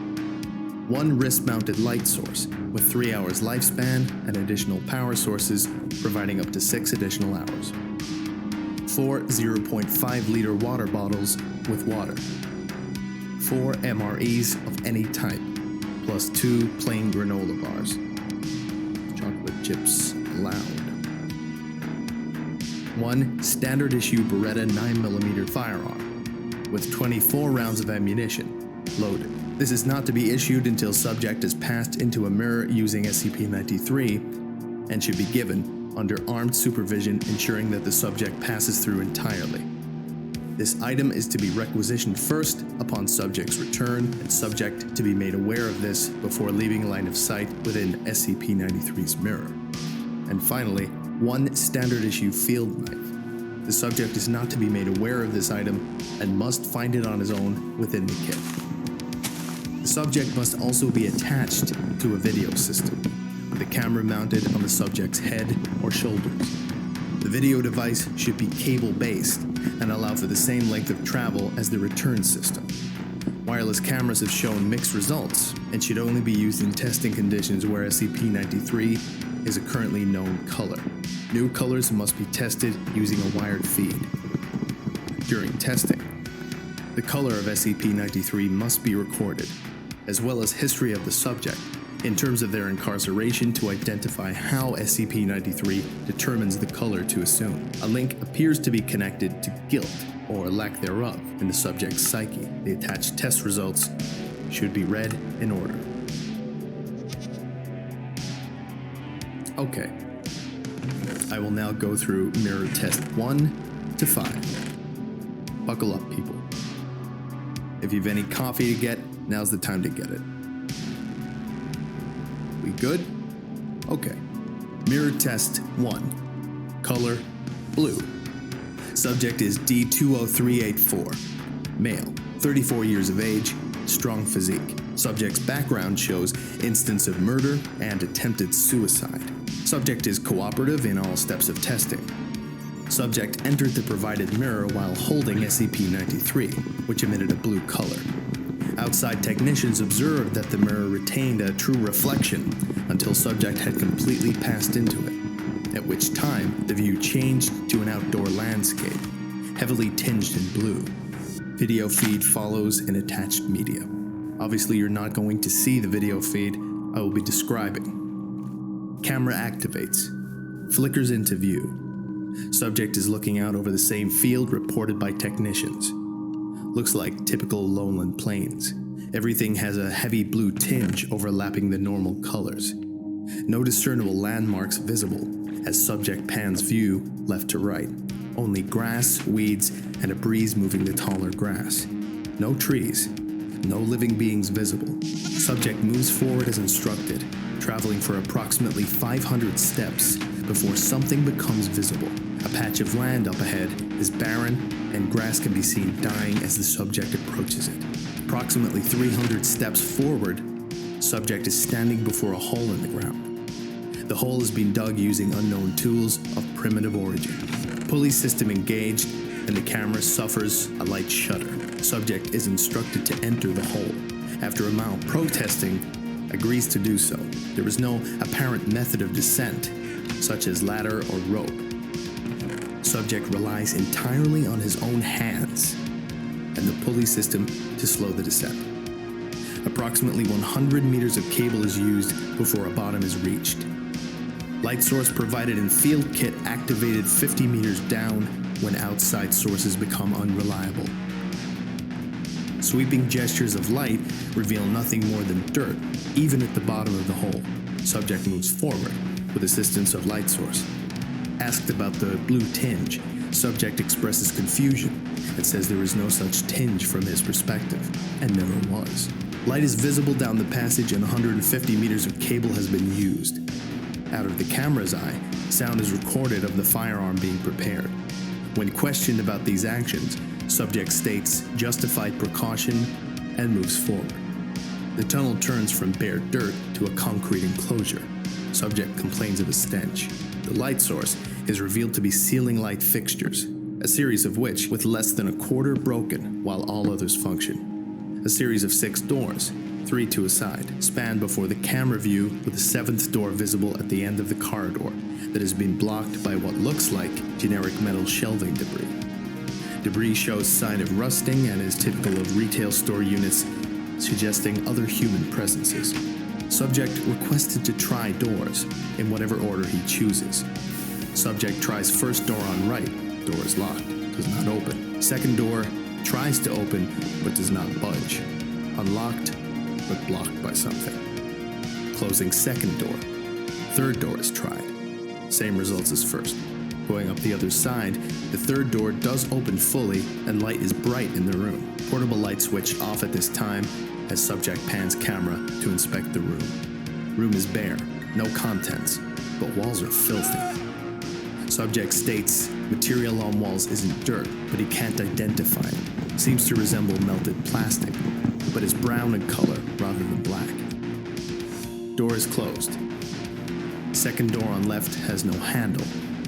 S2: 1 wrist-mounted light source with 3 hours lifespan and additional power sources providing up to 6 additional hours. 4 0.5-liter water bottles with water. 4 MREs of any type, plus 2 plain granola bars. Chocolate chips allowed. 1 standard issue Beretta 9mm firearm with 24 rounds of ammunition loaded. This is not to be issued until subject is passed into a mirror using SCP-93 and should be given under armed supervision, ensuring that the subject passes through entirely. This item is to be requisitioned first upon subject's return, and subject to be made aware of this before leaving line of sight within SCP-93's mirror. And finally, 1 standard issue field knife. The subject is not to be made aware of this item and must find it on his own within the kit. The subject must also be attached to a video system, with a camera mounted on the subject's head or shoulders. The video device should be cable-based and allow for the same length of travel as the return system. Wireless cameras have shown mixed results and should only be used in testing conditions where SCP-93 is a currently known color. New colors must be tested using a wired feed. During testing, The color of SCP-93 must be recorded, as well as history of the subject, in terms of their incarceration to identify how SCP-93 determines the color to assume. A link appears to be connected to guilt, or lack thereof, in the subject's psyche. The attached test results should be read in order. Okay. I will now go through mirror test 1 to 5. Buckle up, people. If you've any coffee to get, now's the time to get it. We good? Okay. Mirror test 1. Color, blue. Subject is D20384. Male, 34 years of age, strong physique. Subject's background shows instance of murder and attempted suicide. Subject is cooperative in all steps of testing. Subject entered the provided mirror while holding SCP-93, which emitted a blue color. Outside technicians observed that the mirror retained a true reflection until subject had completely passed into it, at which time the view changed to an outdoor landscape, heavily tinged in blue. Video feed follows in attached media. Obviously, you're not going to see the video feed I will be describing. Camera activates, flickers into view. Subject is looking out over the same field reported by technicians. Looks like typical lowland plains. Everything has a heavy blue tinge overlapping the normal colors. No discernible landmarks visible as subject pans view left to right. Only grass, weeds, and a breeze moving the taller grass. No trees. No living beings visible. Subject moves forward as instructed, traveling for approximately 500 steps before something becomes visible. A patch of land up ahead is barren, and grass can be seen dying as the subject approaches it. Approximately 300 steps forward, subject is standing before a hole in the ground. The hole is being dug using unknown tools of primitive origin. Pulley system engaged, and the camera suffers a light shudder. Subject is instructed to enter the hole. After a mile protesting, agrees to do so. There is no apparent method of descent, such as ladder or rope. Subject relies entirely on his own hands and the pulley system to slow the descent. Approximately 100 meters of cable is used before a bottom is reached. Light source provided in field kit activated 50 meters down when outside sources become unreliable. Sweeping gestures of light reveal nothing more than dirt, even at the bottom of the hole. Subject moves forward with assistance of light source. Asked about the blue tinge, subject expresses confusion and says there is no such tinge from his perspective, and never was. Light is visible down the passage and 150 meters of cable has been used. Out of the camera's eye, sound is recorded of the firearm being prepared. When questioned about these actions, subject states justified precaution and moves forward. The tunnel turns from bare dirt to a concrete enclosure. Subject complains of a stench. The light source is revealed to be ceiling light fixtures, a series of which, with less than a quarter broken, while all others function. A series of 6 doors, 3 to a side, span before the camera view with a 7th door visible at the end of the corridor that has been blocked by what looks like generic metal shelving debris. Debris shows sign of rusting and is typical of retail store units, suggesting other human presences. Subject requested to try doors in whatever order he chooses. Subject tries first door on right. Door is locked, does not open. Second door tries to open but does not budge. Unlocked but blocked by something. Closing second door. Third door is tried. Same results as first. Going up the other side, the third door does open fully and light is bright in the room. Portable light switch off at this time as subject pans camera to inspect the room. Room is bare, no contents, but walls are filthy. Subject states material on walls isn't dirt, but he can't identify it. Seems to resemble melted plastic, but is brown in color rather than black. Door is closed. Second door on left has no handle,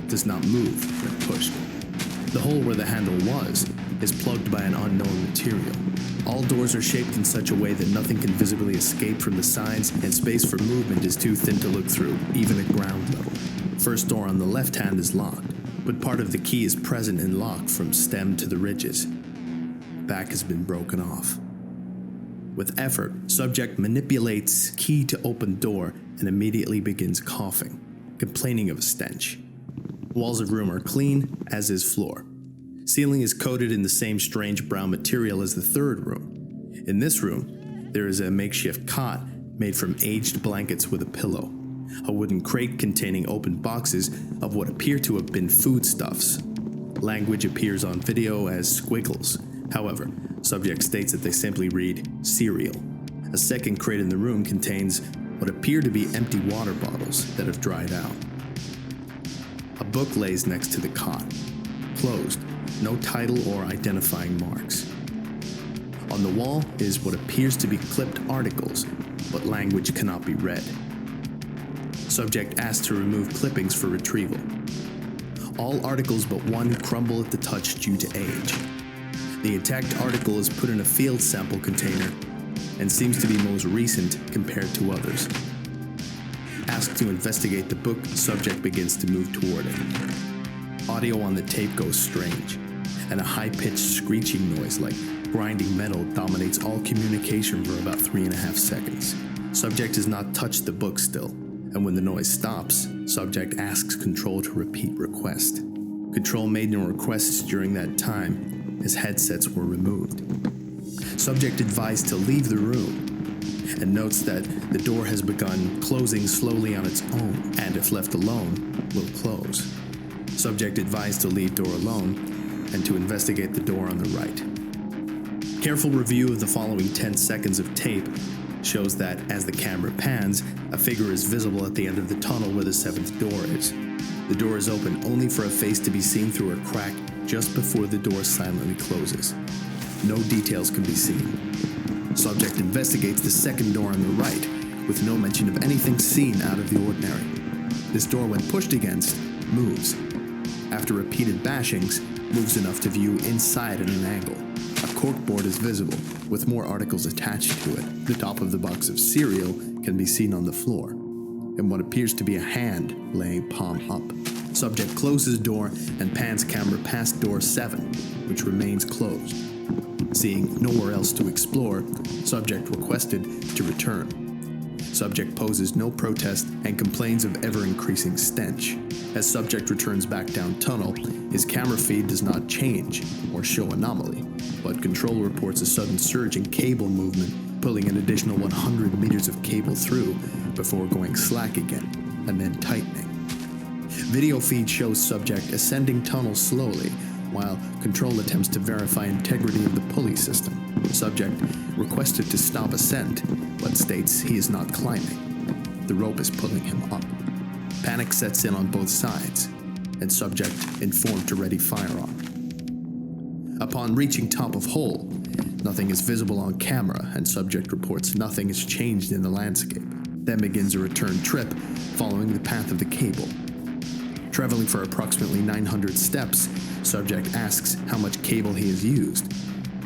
S2: does not move when pushed. The hole where the handle was is plugged by an unknown material. All doors are shaped in such a way that nothing can visibly escape from the sides, and space for movement is too thin to look through, even at ground level. First door on the left hand is locked, but part of the key is present in lock from stem to the ridges. back has been broken off. With effort, subject manipulates key to open door and immediately begins coughing, complaining of a stench. Walls of room are clean, as is floor. Ceiling is coated in the same strange brown material as the third room. In this room, there is a makeshift cot made from aged blankets with a pillow, a wooden crate containing open boxes of what appear to have been foodstuffs. Language appears on video as squiggles. However, subject states that they simply read cereal. A second crate in the room contains what appear to be empty water bottles that have dried out. A book lays next to the cot, closed, no title or identifying marks. On the wall is what appears to be clipped articles, but language cannot be read. Subject asked to remove clippings for retrieval. All articles but one crumble at the touch due to age. The attacked article is put in a field sample container and seems to be most recent compared to others. Asked to investigate the book, subject begins to move toward it. Audio on the tape goes strange, and a high-pitched screeching noise like grinding metal dominates all communication for about 3.5 seconds. Subject has not touched the book still, and when the noise stops, subject asks Control to repeat request. Control made no requests during that time, as headsets were removed. Subject advised to leave the room, and notes that the door has begun closing slowly on its own, and if left alone, will close. Subject advised to leave door alone, and to investigate the door on the right. Careful review of the following 10 seconds of tape shows that as the camera pans, a figure is visible at the end of the tunnel where the 7th door is. The door is open only for a face to be seen through a crack just before the door silently closes. No details can be seen. Subject investigates the second door on the right, with no mention of anything seen out of the ordinary. This door, when pushed against, moves. After repeated bashings, moves enough to view inside at an angle. A corkboard is visible, with more articles attached to it. The top of the box of cereal can be seen on the floor, and what appears to be a hand laying palm up. Subject closes door and pans camera past door 7, which remains closed. Seeing nowhere else to explore, subject requested to return. Subject poses no protest and complains of ever-increasing stench. As subject returns back down tunnel, his camera feed does not change or show anomaly, but Control reports a sudden surge in cable movement, pulling an additional 100 meters of cable through before going slack again and then tightening. Video feed shows subject ascending tunnel slowly, while Control attempts to verify integrity of the pulley system. Subject requested to stop ascent, but states he is not climbing. The rope is pulling him up. Panic sets in on both sides, and subject informed to ready firearm. Upon reaching top of hole, nothing is visible on camera, and subject reports nothing has changed in the landscape. Then begins a return trip, following the path of the cable. Traveling for approximately 900 steps, subject asks how much cable he has used.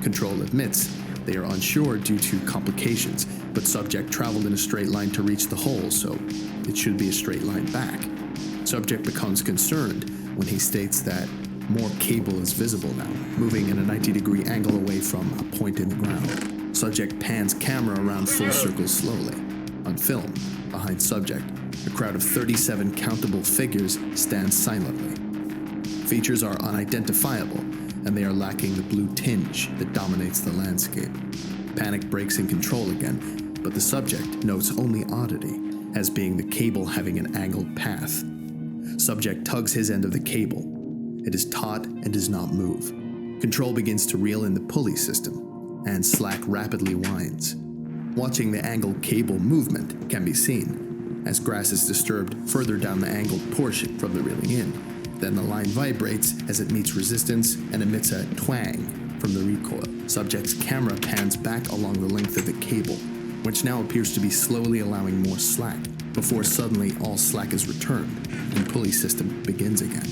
S2: Control admits they are unsure due to complications, but subject traveled in a straight line to reach the hole, so it should be a straight line back. Subject becomes concerned when he states that more cable is visible now, moving in a 90-degree angle away from a point in the ground. Subject pans camera around full circle slowly. On film, behind subject, a crowd of 37 countable figures stands silently. Features are unidentifiable, and they are lacking the blue tinge that dominates the landscape. Panic breaks in Control again, but the subject notes only oddity, as being the cable having an angled path. Subject tugs his end of the cable. It is taut and does not move. Control begins to reel in the pulley system, and slack rapidly winds. Watching the angled cable movement can be seen, as grass is disturbed further down the angled portion from the reeling in. Then the line vibrates as it meets resistance and emits a twang from the recoil. Subject's camera pans back along the length of the cable, which now appears to be slowly allowing more slack, before suddenly all slack is returned and pulley system begins again.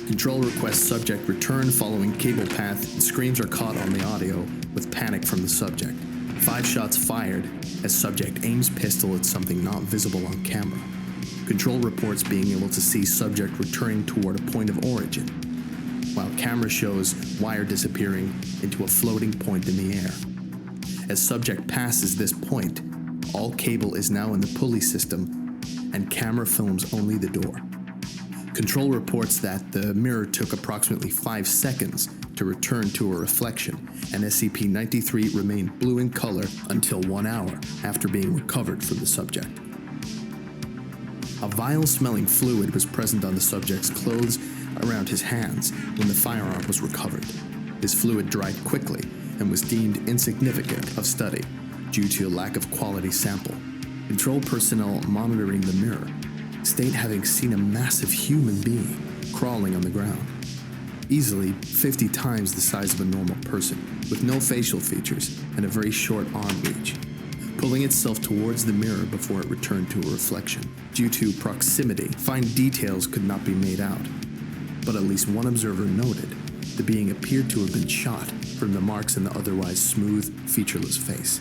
S2: Control requests subject return following cable path, and screams are caught on the audio with panic from the subject. 5 shots fired as subject aims pistol at something not visible on camera. Control reports being able to see subject returning toward a point of origin. while camera shows wire disappearing into a floating point in the air. As subject passes this point, all cable is now in the pulley system, and camera films only the door. Control reports that the mirror took approximately 5 seconds to return to a reflection, and SCP-93 remained blue in color until 1 hour after being recovered from the subject. A vile-smelling fluid was present on the subject's clothes around his hands when the firearm was recovered. This fluid dried quickly and was deemed insignificant of study due to a lack of quality sample. Control personnel monitoring the mirror state having seen a massive human being crawling on the ground, easily 50 times the size of a normal person, with no facial features and a very short arm reach, pulling itself towards the mirror before it returned to a reflection. Due to proximity, fine details could not be made out, but at least one observer noted the being appeared to have been shot from the marks in the otherwise smooth, featureless face.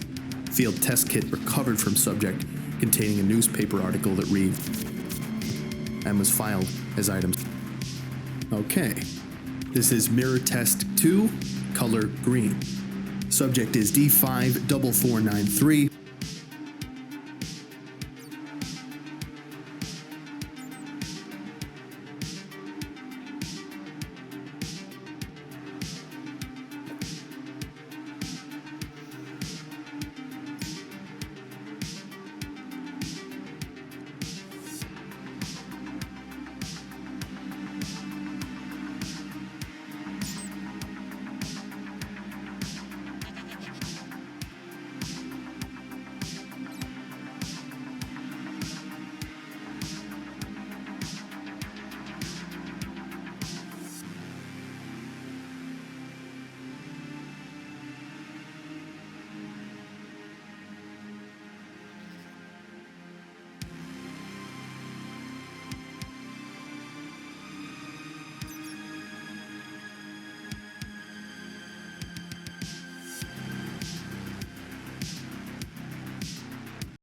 S2: Field test kit recovered from subject containing a newspaper article that read, and was filed as items. Okay, this is mirror test 2, color green. Subject is D54493.